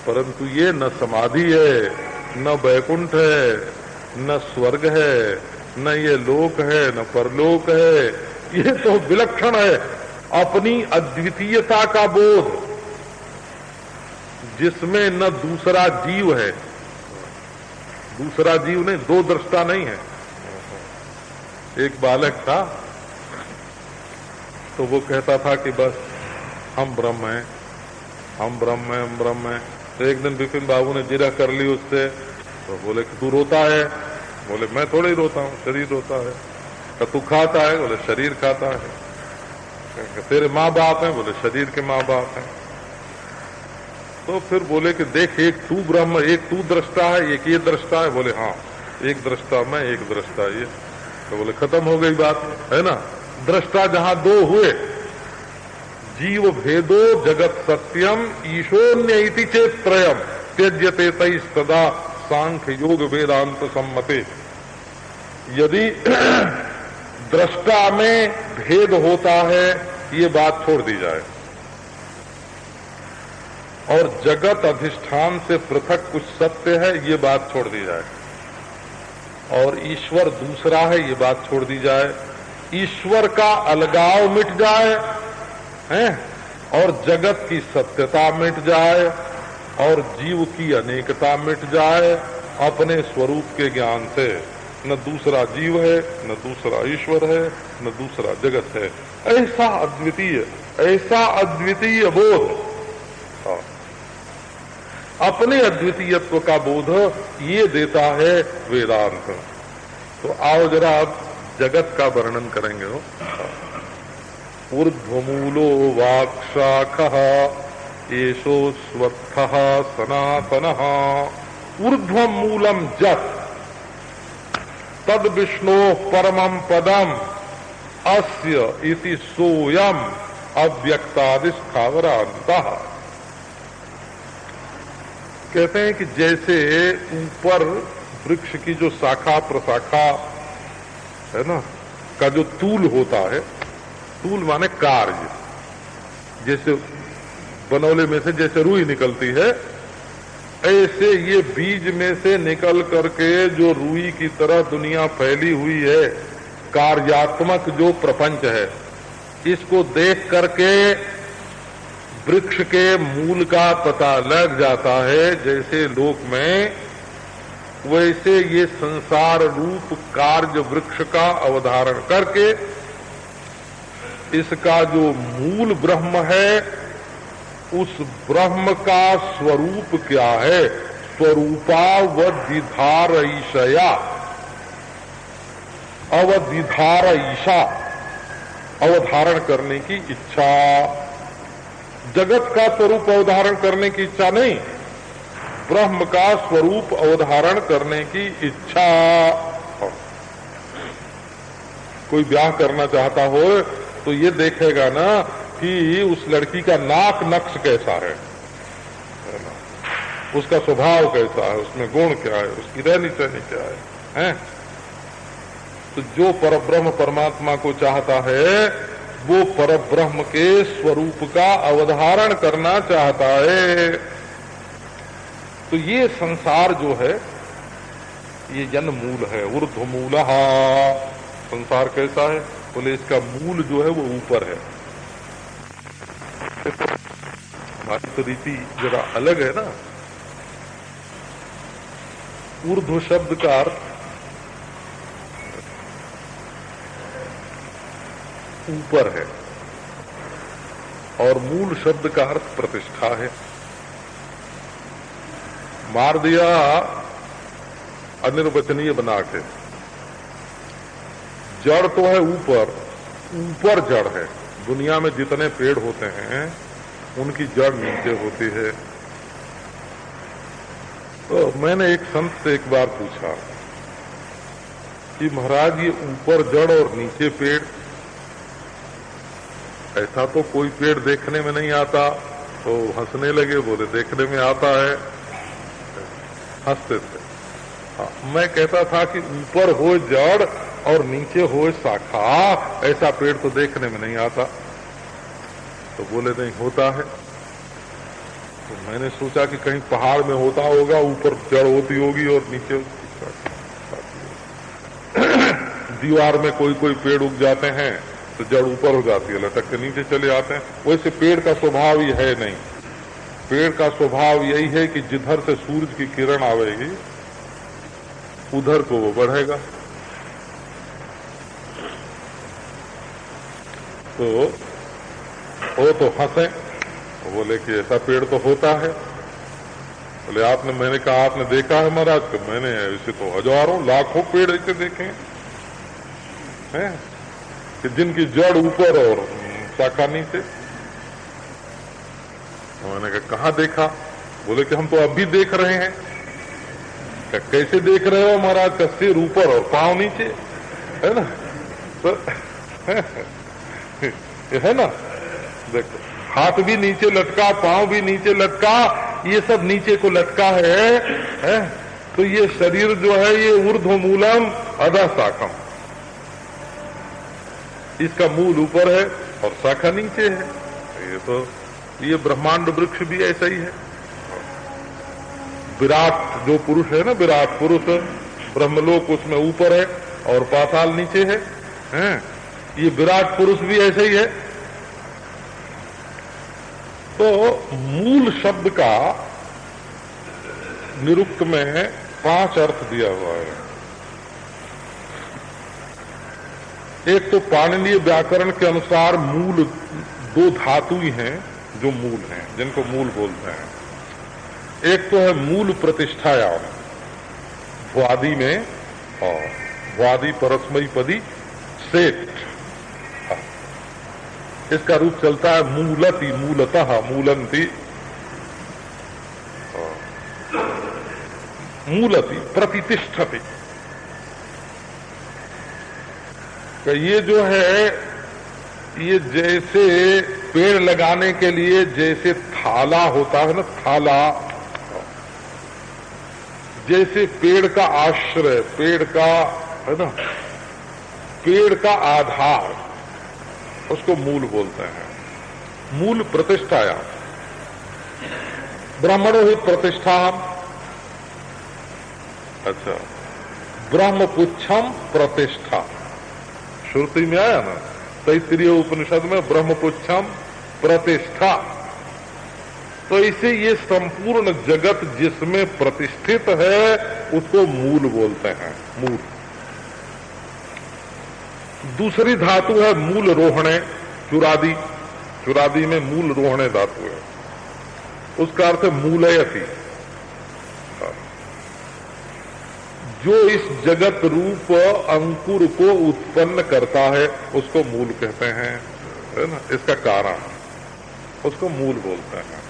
परंतु ये न समाधि है, न वैकुंठ है, न स्वर्ग है, न ये लोक है, न परलोक है। ये तो विलक्षण है अपनी अद्वितीयता का बोध, जिसमें न दूसरा जीव है, दूसरा जीव नहीं, दो दृष्टा नहीं है। एक बालक था तो वो कहता था कि बस हम ब्रह्म हैं, हम ब्रह्म हैं, हम ब्रह्म हैं। तो एक दिन विपिन बाबू ने जिरह कर ली उससे, तो बोले कि तू रोता है? बोले मैं थोड़ा ही रोता हूँ, शरीर रोता है। तो तू खाता है? बोले शरीर खाता है। तेरे माँ बाप हैं? बोले शरीर के माँ बाप हैं। तो फिर बोले कि देख, एक तू ब्रह्म, एक तू दृष्टा है, एक ये दृष्टा है। बोले हाँ, एक दृष्टा मैं, एक दृष्टा ये। तो बोले खत्म हो गई बात, है ना। दृष्टा जहां दो हुए, जीव भेदो जगत सत्यम ईशोन्य इति चेत त्रयम त्यज्यते तई सदा सांख्य योग वेदांत सम्मते। यदि दृष्टा में भेद होता है ये बात छोड़ दी जाए, और जगत अधिष्ठान से पृथक कुछ सत्य है ये बात छोड़ दी जाए, और ईश्वर दूसरा है ये बात छोड़ दी जाए, ईश्वर का अलगाव मिट जाए, हैं, और जगत की सत्यता मिट जाए, और जीव की अनेकता मिट जाए, अपने स्वरूप के ज्ञान से न दूसरा जीव है, न दूसरा ईश्वर है, न दूसरा जगत है। ऐसा अद्वितीय बोध, अपने अद्वितीयत्व का बोध ये देता है वेदांत। तो आओ जरा अब जगत का वर्णन करेंगे। हो ऊर्ध्वमूलो वाक्शाखः एषो स्वर्थः सनातनः ऊर्ध्वं मूलम जत् तद विष्णोः परमं पदम अस्य इति सोयम अव्यक्तादिस्थावरान्तः। कहते हैं कि जैसे ऊपर वृक्ष की जो शाखा प्रशाखा है ना का जो तूल होता है, तूल माने कार्य, जैसे बनौले में से जैसे रुई निकलती है, ऐसे ये बीज में से निकल करके जो रुई की तरह दुनिया फैली हुई है, कार्यात्मक जो प्रपंच है, इसको देख करके वृक्ष के मूल का पता लग जाता है। जैसे लोक में, वैसे ये संसार रूप कार्य वृक्ष का अवधारण करके इसका जो मूल ब्रह्म है, उस ब्रह्म का स्वरूप क्या है, स्वरूपावधिधार ईशया, अवधिधार ईशा, अवधारण करने की इच्छा। जगत का स्वरूप अवधारण करने की इच्छा नहीं, ब्रह्म का स्वरूप अवधारण करने की इच्छा। कोई ब्याह करना चाहता हो तो ये देखेगा ना कि उस लड़की का नाक नक्श कैसा है ना? उसका स्वभाव कैसा है, उसमें गुण क्या है, उसकी रहनी सहनी क्या है? तो जो परब्रह्म परमात्मा को चाहता है, वो परब्रह्म के स्वरूप का अवधारण करना चाहता है। तो ये संसार जो है, ये जन्म मूल है, ऊर्ध्व मूलः। संसार कैसा है? बोले इसका मूल जो है वो ऊपर है। हमारी तो रीति जरा अलग है ना। ऊर्ध्व शब्द का अर्थ ऊपर है और मूल शब्द का अर्थ प्रतिष्ठा है। मार दिया अनिर्वचनीय बना के। जड़ तो है ऊपर, ऊपर जड़ है। दुनिया में जितने पेड़ होते हैं उनकी जड़ नीचे होती है। तो मैंने एक संत से एक बार पूछा कि महाराज ये ऊपर जड़ और नीचे पेड़, ऐसा तो कोई पेड़ देखने में नहीं आता। तो हंसने लगे, बोले देखने में आता है। हंसते थे। हाँ, मैं कहता था कि ऊपर हो जड़ और नीचे हो शाखा, ऐसा पेड़ तो देखने में नहीं आता। तो बोले नहीं होता है। तो मैंने सोचा कि कहीं पहाड़ में होता होगा, ऊपर जड़ होती होगी और नीचे दीवार में कोई कोई पेड़ उग जाते हैं तो जड़ ऊपर हो जाती है, लटक के नीचे चले आते हैं। वैसे पेड़ का स्वभाव ही है नहीं। पेड़ का स्वभाव यही है कि जिधर से सूरज की किरण आवेगी उधर को वो बढ़ेगा। तो वो तो हंसे, बोले कि ऐसा पेड़ तो होता है। बोले आपने, मैंने कहा आपने देखा है महाराज? तो मैंने ऐसे तो हजारों लाखों पेड़ ऐसे देखे हैं कि जिनकी जड़ ऊपर और शाखा नीचे। तो मैंने कहा कहाँ देखा? बोले कि हम तो अभी देख रहे हैं। क्या कैसे देख रहे हो महाराज? का सिर ऊपर और पांव नीचे, है ना? तो है ना, देखो हाथ भी नीचे लटका, पांव भी नीचे लटका, ये सब नीचे को लटका है? तो ये शरीर जो है ये ऊर्ध्व मूलम अधः शाखम, इसका मूल ऊपर है और शाखा नीचे है। ये तो ये ब्रह्मांड वृक्ष भी ऐसा ही है। विराट जो पुरुष है ना, विराट पुरुष, ब्रह्मलोक उसमें ऊपर है और पाताल नीचे है? ये विराट पुरुष भी ऐसे ही है। तो मूल शब्द का निरुक्त में 5 अर्थ दिया हुआ है। एक तो पाणिनीय व्याकरण के अनुसार मूल 2 धातु ही हैं जो मूल हैं, जिनको मूल बोलते हैं। एक तो है मूल प्रतिष्ठायाम, भ्वादि में, और भ्वादि परस्मयी पदी सेठ, इसका रूप चलता है मूलति, मूलतः, मूलंती, मूलति प्रतिष्ठति। ये जो है, ये जैसे पेड़ लगाने के लिए जैसे थाला होता है ना, थाला, जैसे पेड़ का आश्रय, पेड़ का है ना, पेड़ का आधार, उसको मूल बोलते हैं। मूल प्रतिष्ठाया, ब्राह्मणों ही प्रतिष्ठा। अच्छा, ब्रह्मपुच्छम प्रतिष्ठा श्रुति में आया ना, तैत्तिरीय उपनिषद में ब्रह्मपुच्छम प्रतिष्ठा। तो इसे ये संपूर्ण जगत जिसमें प्रतिष्ठित है उसको मूल बोलते हैं। मूल। दूसरी धातु है मूल रोहणे, चुरादी। चुरादी में मूल रोहणे धातु है, उसका अर्थ है मूलयति, जो इस जगत रूप अंकुर को उत्पन्न करता है उसको मूल कहते हैं, है ना, इसका कारण, उसको मूल बोलते हैं।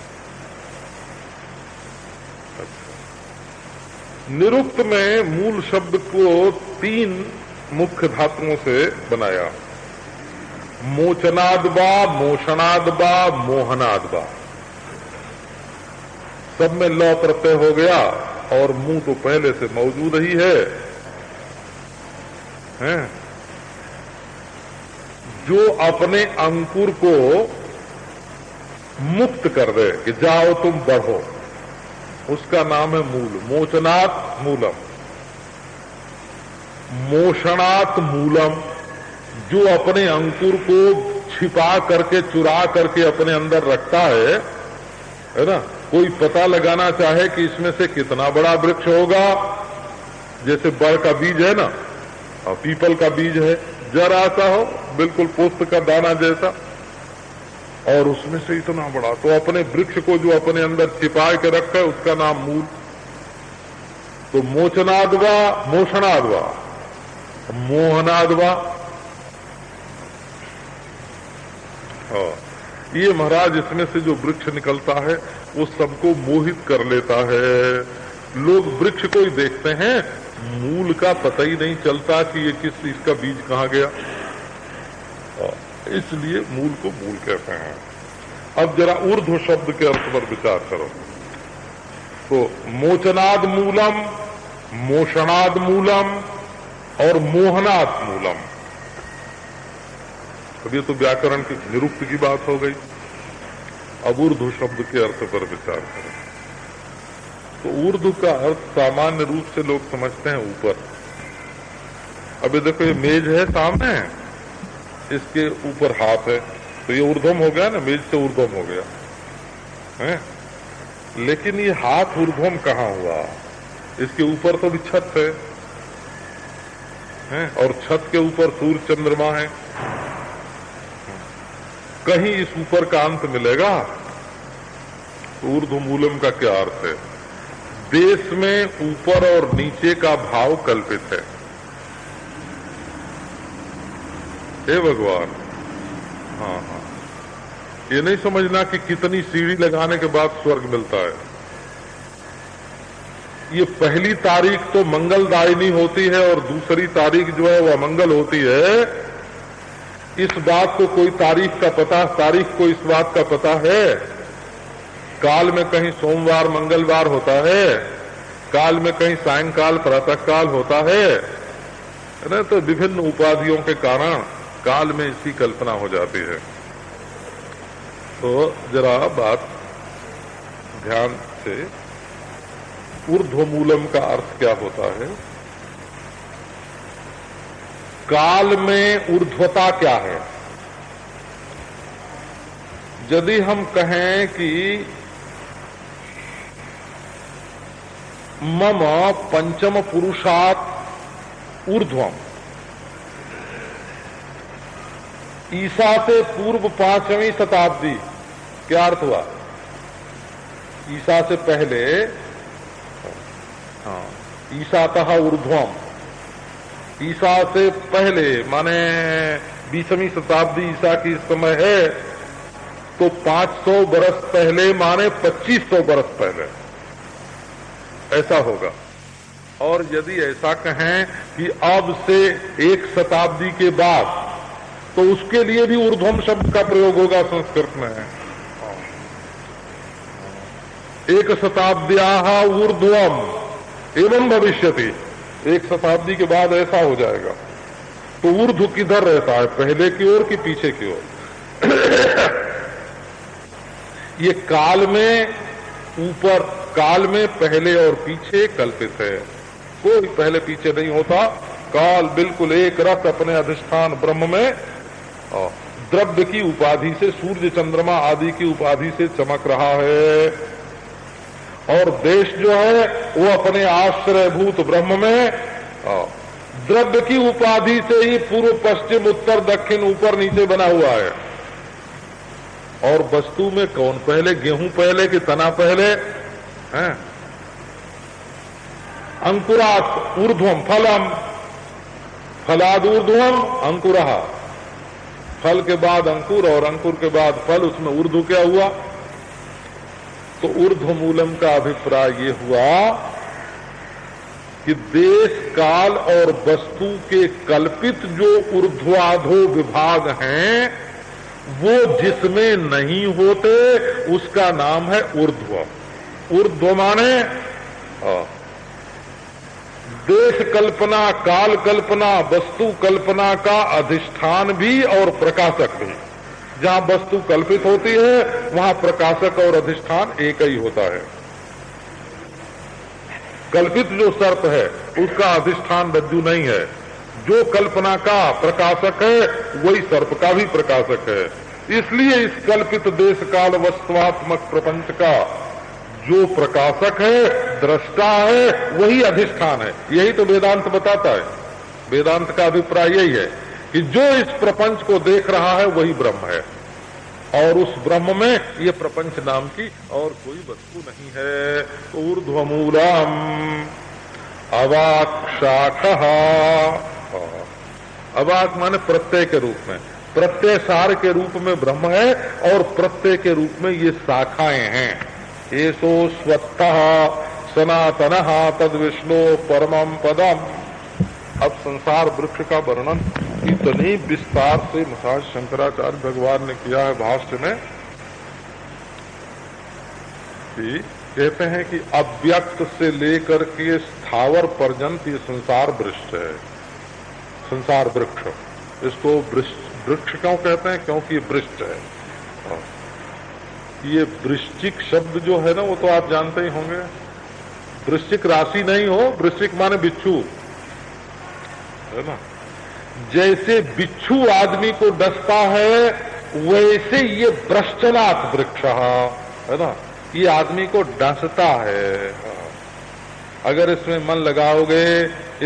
निरुक्त में मूल शब्द को 3 मुख्य धातुओं से बनाया, मोचनादबा, मोषणादबा, मोहनादबा। सब में लौ प्रत्यय हो गया और मुंह तो पहले से मौजूद ही है, हैं? जो अपने अंकुर को मुक्त कर दे कि जाओ तुम बढ़ो, उसका नाम है मूल। मोचनात् मूलम, मोषणात् मूलम, जो अपने अंकुर को छिपा करके, चुरा करके अपने अंदर रखता है ना। कोई पता लगाना चाहे कि इसमें से कितना बड़ा वृक्ष होगा, जैसे बड़ का बीज है ना, और पीपल का बीज है, जरा सा हो, बिल्कुल पोस्त का दाना जैसा, और उसमें से इतना बड़ा, तो अपने वृक्ष को जो अपने अंदर छिपा के रखा है उसका नाम मूल। तो मोचनादवा, मोषणादवा, मोहनादवा। ये महाराज इसमें से जो वृक्ष निकलता है वो सबको मोहित कर लेता है। लोग वृक्ष को ही देखते हैं, मूल का पता ही नहीं चलता कि ये किस, इसका बीज कहाँ गया। इसलिए मूल को मूल कहते हैं। अब जरा ऊर्ध्व शब्द के अर्थ पर विचार करो। तो मोचनाद मूलम, मोषणाद मूलम और मोहनाद मूलम। अब ये तो व्याकरण की निरुक्त की बात हो गई। अब ऊर्ध्व शब्द के अर्थ पर विचार करें। तो ऊर्ध्व का अर्थ सामान्य रूप से लोग समझते हैं ऊपर। अभी देखो ये मेज है सामने, इसके ऊपर हाथ है, तो ये ऊर्ध्वम हो गया ना, मेज से ऊर्ध्वम हो गया है। लेकिन ये हाथ ऊर्ध्वम कहाँ हुआ? इसके ऊपर तो भी छत है और छत के ऊपर सूर्य चंद्रमा है। कहीं इस ऊपर का अंत मिलेगा? ऊर्ध्व मूलम का क्या अर्थ है? देश में ऊपर और नीचे का भाव कल्पित है। हे भगवान, हाँ, ये नहीं समझना कि कितनी सीढ़ी लगाने के बाद स्वर्ग मिलता है। ये पहली तारीख तो मंगलदायिनी होती है और दूसरी तारीख जो है वो अमंगल होती है। इस बात को कोई तारीख को इस बात का पता है? काल में कहीं सोमवार मंगलवार होता है, काल में कहीं सायंकाल प्रातःकाल होता है ना। तो विभिन्न उपाधियों के कारण काल में इसकी कल्पना हो जाती है। तो जरा बात ध्यान से, ऊर्ध्वमूलम का अर्थ क्या होता है? काल में ऊर्ध्वता क्या है? यदि हम कहें कि मम पंचम पुरुषात् ऊर्ध्वम, ईसा से पूर्व 5वीं शताब्दी, क्या अर्थ हुआ? ईसा से पहले, हाँ, ईसातः ऊर्ध्वम, ईसा से पहले माने 20वीं शताब्दी ईसा की समय है, तो 500 बरस पहले माने 2500 बरस पहले, ऐसा होगा। और यदि ऐसा कहें कि अब से 1 शताब्दी के बाद, तो उसके लिए भी ऊर्ध्वम शब्द का प्रयोग होगा संस्कृत में। 1 शताब्द्याः ऊर्ध्वम एवं भविष्यति, 1 शताब्दी के बाद ऐसा हो जाएगा। तो ऊर्ध्व किधर रहता है, पहले की ओर कि पीछे की ओर? ये काल में ऊपर, काल में पहले और पीछे कल्पित है, कोई पहले पीछे नहीं होता। काल बिल्कुल एक रस अपने अधिष्ठान ब्रह्म में द्रव्य की उपाधि से, सूर्य चंद्रमा आदि की उपाधि से चमक रहा है, और देश जो है वो अपने आश्रयभूत ब्रह्म में द्रव्य की उपाधि से ही पूर्व पश्चिम उत्तर दक्षिण ऊपर नीचे बना हुआ है। और वस्तु में कौन पहले, गेहूं पहले कि तना पहले है? अंकुरात् ऊर्ध्वम फलम, फलाद ऊर्ध्वम अंकुरः, फल के बाद अंकुर और अंकुर के बाद फल, उसमें ऊर्ध्व क्या हुआ? तो ऊर्ध्व मूलम का अभिप्राय ये हुआ कि देश काल और वस्तु के कल्पित जो ऊर्ध्वाधो विभाग हैं, वो जिसमें नहीं होते उसका नाम है ऊर्ध्व। ऊर्ध्व माने देश कल्पना, काल कल्पना, वस्तु कल्पना का अधिष्ठान भी और प्रकाशक भी। जहां वस्तु कल्पित होती है वहां प्रकाशक और अधिष्ठान एक ही होता है। कल्पित जो सर्प है उसका अधिष्ठान रज्जु नहीं है, जो कल्पना का प्रकाशक है वही सर्प का भी प्रकाशक है। इसलिए इस कल्पित देश काल वस्तुआत्मक प्रपंच का जो प्रकाशक है, दृष्टा है, वही अधिष्ठान है। यही तो वेदांत बताता है। वेदांत का अभिप्राय यही है कि जो इस प्रपंच को देख रहा है वही ब्रह्म है, और उस ब्रह्म में ये प्रपंच नाम की और कोई वस्तु नहीं है। ऊर्ध्वमूलम अवाक शाखः, अवाक माने प्रत्यय के रूप में, प्रत्यय सार के रूप में ब्रह्म है और प्रत्यय के रूप में ये शाखाएं हैं। एसो स्वतः सनातनः तद विष्णु परमं पदम। अब संसार वृक्ष का वर्णन इतने विस्तार से महाराज शंकराचार्य भगवान ने किया है भाष्य में कि कहते हैं कि अव्यक्त से लेकर के स्थावर पर्यंत ये संसार वृक्ष है, संसार वृक्ष। इसको वृक्ष क्यों कहते हैं? क्योंकि ये वृक्ष है। ये वृश्चिक शब्द जो है ना, वो तो आप जानते ही होंगे। वृश्चिक राशि नहीं हो, वृश्चिक माने बिच्छू है ना। जैसे बिच्छू आदमी को डसता है, वैसे ये वृश्चनात् वृक्ष है ना, ये आदमी को डसता है। अगर इसमें मन लगाओगे,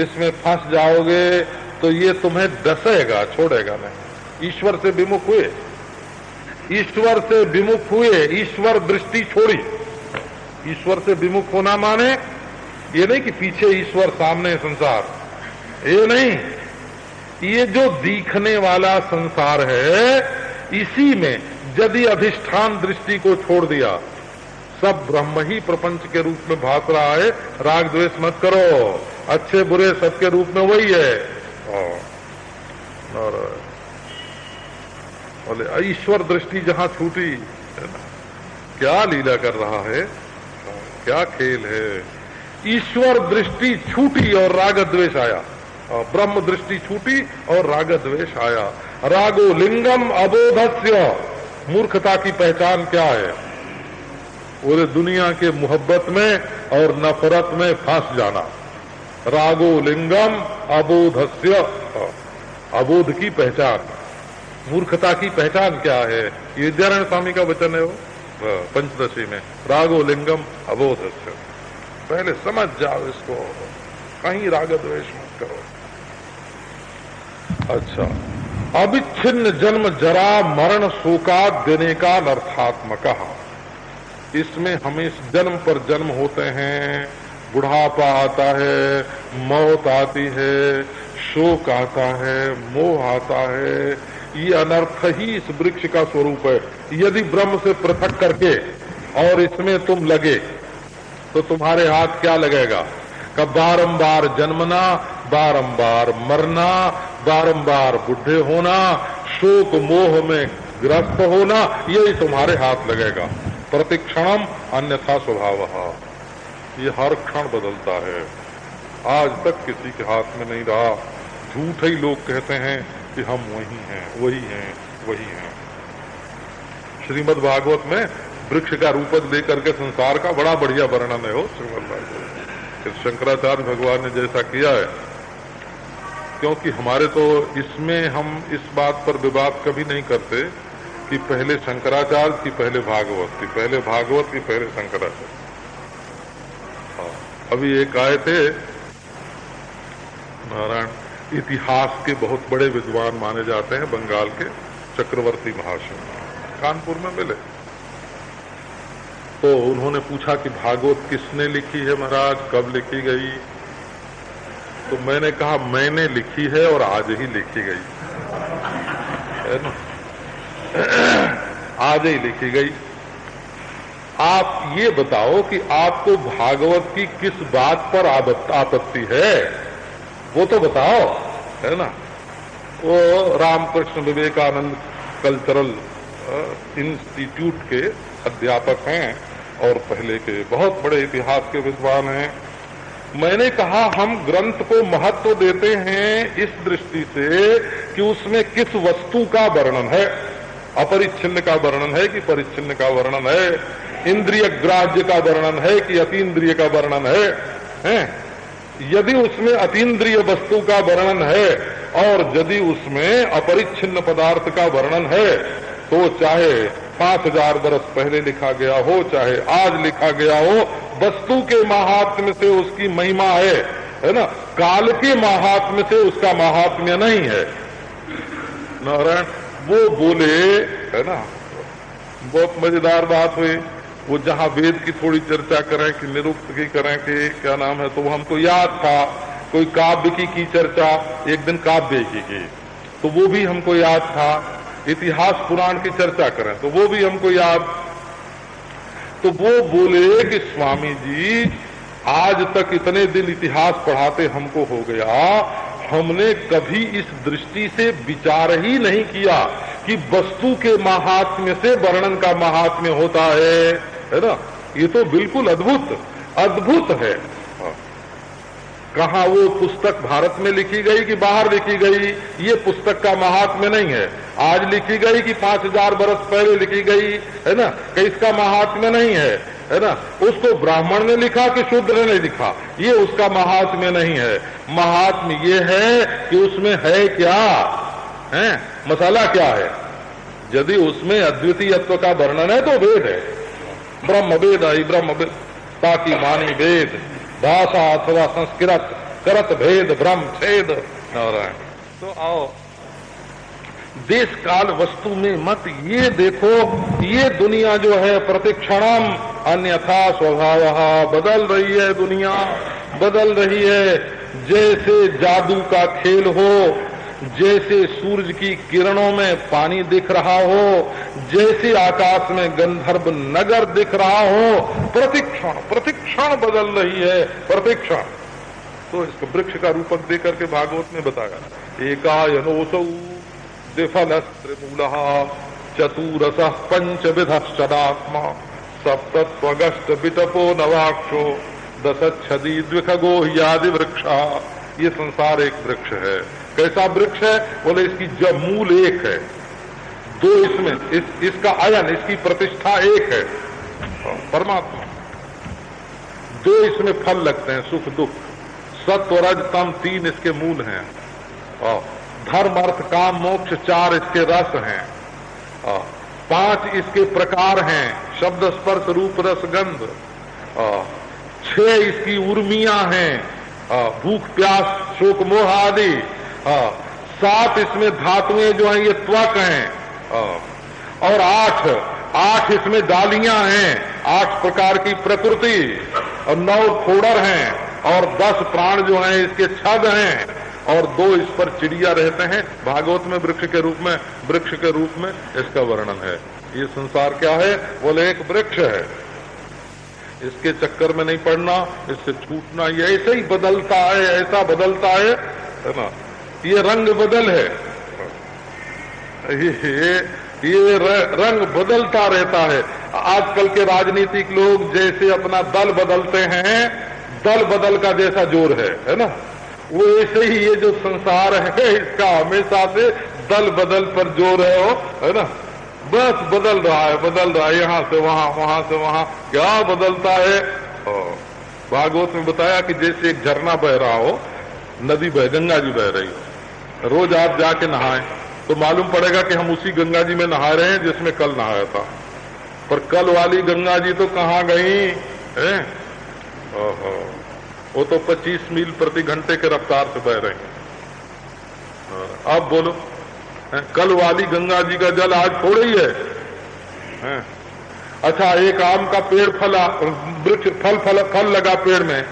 इसमें फंस जाओगे, तो ये तुम्हें डसेगा, छोड़ेगा नहीं। ईश्वर से विमुख हुए, ईश्वर से विमुख हुए, ईश्वर दृष्टि छोड़ी। ईश्वर से विमुख होना माने ये नहीं कि पीछे ईश्वर सामने संसार, ये नहीं। ये जो दिखने वाला संसार है, इसी में यदि अधिष्ठान दृष्टि को छोड़ दिया, सब ब्रह्म ही प्रपंच के रूप में भास रहा है। राग द्वेष मत करो, अच्छे बुरे सबके रूप में वही है। और बोले ईश्वर दृष्टि जहां छूटी है ना, क्या लीला कर रहा है, क्या खेल है। ईश्वर दृष्टि छूटी और राग द्वेष आया, ब्रह्म दृष्टि छूटी और राग द्वेष आया। रागो लिंगम अबोधस्य, मूर्खता की पहचान क्या है? पूरे दुनिया के मोहब्बत में और नफरत में फंस जाना। रागो लिंगम अबोधस्य, अबोध की पहचान, मूर्खता की पहचान क्या है? ये विद्यारायण स्वामी का वचन है वो पंचदशी में, रागो लिंगम अबोधस्य। पहले समझ जाओ इसको, कहीं राग द्वेष मत करो। अच्छा, अविच्छिन्न जन्म जरा मरण शोकाद देने का अर्थात्मक। इसमें हमेशा जन्म पर जन्म होते हैं, बुढ़ापा आता है, मौत आती है, शोक आता है, मोह आता है। ये अनर्थ ही इस वृक्ष का स्वरूप है। यदि ब्रह्म से पृथक करके और इसमें तुम लगे तो तुम्हारे हाथ क्या लगेगा? का बारंबार जन्मना, बारंबार मरना, बारंबार बुढ़े होना, शोक मोह में ग्रस्त होना, यही तुम्हारे हाथ लगेगा। प्रतिक्षणम अन्यथा स्वभावः, ये हर क्षण बदलता है, आज तक किसी के हाथ में नहीं रहा। झूठे ही लोग कहते हैं कि हम वही हैं, वही हैं, वही हैं। श्रीमद् भागवत में वृक्ष का रूपक लेकर के संसार का बड़ा बढ़िया वर्णन है हो श्रीमद् भागवत। शंकराचार्य भगवान ने जैसा किया है, क्योंकि हमारे तो इसमें हम इस बात पर विवाद कभी नहीं करते कि पहले शंकराचार्य की पहले भागवत की, पहले भागवत की पहले शंकराचार्य। अभी एक आए थे नारायण, इतिहास के बहुत बड़े विद्वान माने जाते हैं बंगाल के, चक्रवर्ती महाशय, कानपुर में मिले। तो उन्होंने पूछा कि भागवत किसने लिखी है महाराज, कब लिखी गई? तो मैंने कहा मैंने लिखी है और आज ही लिखी गई है ना, आज ही लिखी गई। आप ये बताओ कि आपको भागवत की किस बात पर आपत्ति है, वो तो बताओ, है ना। वो रामकृष्ण विवेकानंद कल्चरल इंस्टीट्यूट के अध्यापक हैं और पहले के बहुत बड़े इतिहास के विद्वान हैं। मैंने कहा हम ग्रंथ को महत्व देते हैं इस दृष्टि से कि उसमें किस वस्तु का वर्णन है, अपरिच्छिन्न का वर्णन है कि परिच्छिन्न का वर्णन है, इंद्रिय ग्राह्य का वर्णन है कि अतीन्द्रिय का वर्णन है? यदि उसमें अतीन्द्रिय वस्तु का वर्णन है और यदि उसमें अपरिच्छिन्न पदार्थ का वर्णन है, तो चाहे 5000 वर्ष पहले लिखा गया हो, चाहे आज लिखा गया हो, वस्तु के महात्म्य से उसकी महिमा है ना, काल के महात्म्य से उसका महात्म्य नहीं है। नारायण वो बोले, है ना, बहुत मजेदार बात हुई। वो जहां वेद की थोड़ी चर्चा करें कि निरुक्त की करें कि क्या नाम है, तो वो हमको याद था। कोई काव्य की चर्चा, एक दिन काव्य की, तो वो भी हमको याद था। इतिहास पुराण की चर्चा करें तो वो भी हमको याद। तो वो बोले कि स्वामी जी आज तक इतने दिन इतिहास पढ़ाते हमको हो गया, हमने कभी इस दृष्टि से विचार ही नहीं किया कि वस्तु के महात्म्य से वर्णन का महात्म्य होता है ना। ये तो बिल्कुल अद्भुत अद्भुत है। कहाँ वो पुस्तक भारत में लिखी गई कि बाहर लिखी गई, ये पुस्तक का महात्म्य नहीं है। आज लिखी गई कि 5000 वर्ष पहले लिखी गई, है ना, कि इसका महात्म्य नहीं है ना। उसको ब्राह्मण ने लिखा कि शूद्र ने लिखा, ये उसका महात्म्य नहीं है। महात्म्य ये है कि उसमें है क्या है, मसाला क्या है। यदि उसमें अद्वितीयत्व का वर्णन है तो वेद है, ब्रह्म वेद आई ब्रह्म वेद, ताकि मानी वेद, भाषा अथवा संस्कृत करत भेद ब्रह्म छेद। नारायण तो आओ देश काल वस्तु में मत ये देखो, ये दुनिया जो है प्रतिक्षणम अन्यथा स्वभावः, बदल रही है, दुनिया बदल रही है। जैसे जादू का खेल हो, जैसे सूरज की किरणों में पानी दिख रहा हो, जैसे आकाश में गंधर्व नगर दिख रहा हो, प्रतिक्षण प्रतिक्षण बदल रही है, प्रतिक्षण। तो इसको वृक्ष का रूपक देकर के भागवत में बताया, एकायनोसौ द्विफलस्त्रिमूलः चतुरसः पंचविधश्चदात्मा सप्तत्वगश्च विटपो नवाक्षो दशच्छदी द्विखगो ह्यादि वृक्षा। ये संसार एक वृक्ष है। कैसा वृक्ष है? बोले इसकी जब मूल एक है, दो इसमें इसका आयन, इसकी प्रतिष्ठा एक है परमात्मा, दो इसमें फल लगते हैं सुख दुख, सत्व रज तम 3 इसके मूल हैं, धर्म अर्थ काम मोक्ष 4 इसके रस हैं, 5 इसके प्रकार हैं, शब्द स्पर्श रूप रस गंध, 6 इसकी उर्मियां हैं, भूख प्यास शोक मोह आदि, 7 इसमें धातुएं जो हैं ये त्वक हैं, और 8 इसमें डालियां हैं, 8 प्रकार की प्रकृति, और 9 खोड़र हैं, और 10 प्राण जो हैं इसके छद हैं, और 2 इस पर चिड़िया रहते हैं। भागवत में वृक्ष के रूप में इसका वर्णन है। ये संसार क्या है? बोले एक वृक्ष है। इसके चक्कर में नहीं पड़ना, इससे छूटना, ये ऐसे ही बदलता है, ऐसा बदलता है ना। ये रंग बदल है, ये रंग बदलता रहता है। आजकल के राजनीतिक लोग जैसे अपना दल बदलते हैं, दल बदल का जैसा जोर है ना, वो ऐसे ही ये जो संसार है इसका हमेशा से दल बदल पर जोर है ना। बस बदल रहा है, यहां से वहां, वहां से वहां, क्या बदलता है। भागवत में बताया कि जैसे एक झरना बह रहा हो, नदी गंगा जी बह रही हो, रोज आप जाके नहाएं तो मालूम पड़ेगा कि हम उसी गंगा जी में नहा रहे हैं जिसमें कल नहाया था, पर कल वाली गंगा जी तो कहाँ गई है? वो तो 25 मील प्रति घंटे के रफ्तार से बह रही है। अब बोलो, कल वाली गंगा जी का जल आज थोड़ा ही है। अच्छा, एक आम का पेड़ फला, वृक्ष फल लगा पेड़ में,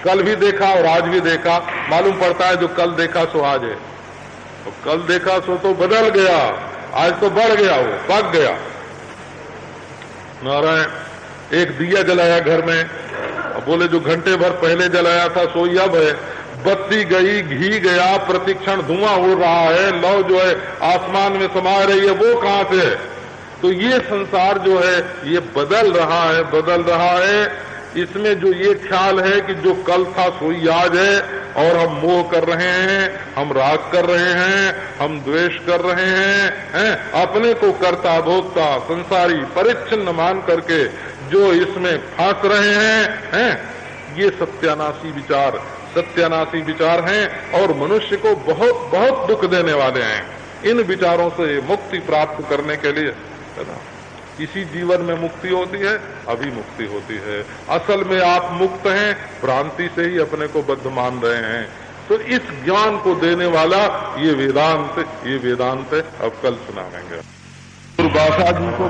कल भी देखा और आज भी देखा, मालूम पड़ता है जो कल देखा सो आज है, तो कल देखा सो तो बदल गया, आज तो बढ़ गया, वो पक गया। नारायण, एक दिया जलाया घर में, बोले जो घंटे भर पहले जलाया था सो अब है, बत्ती गई, घी गया, प्रतिक्षण धुआं उड़ रहा है, लौ जो है आसमान में समा रही है, वो कहां से है? तो ये संसार जो है ये बदल रहा है। इसमें जो ये ख्याल है कि जो कल था सोई आज है, और हम मोह कर रहे हैं, हम राग कर रहे हैं, हम द्वेष कर रहे हैं, अपने को कर्ता भोक्ता संसारी परिच्छिन्न मान करके जो इसमें फंस रहे हैं, ये सत्यानाशी विचार हैं और मनुष्य को बहुत बहुत दुख देने वाले हैं। इन विचारों से मुक्ति प्राप्त करने के लिए है ना, इसी जीवन में मुक्ति होती है, अभी मुक्ति होती है। असल में आप मुक्त हैं, भ्रांति से ही अपने को बद्ध मान रहे हैं। तो इस ज्ञान को देने वाला ये वेदांत है। अब कल सुनाएंगे। दुर्वासा जी को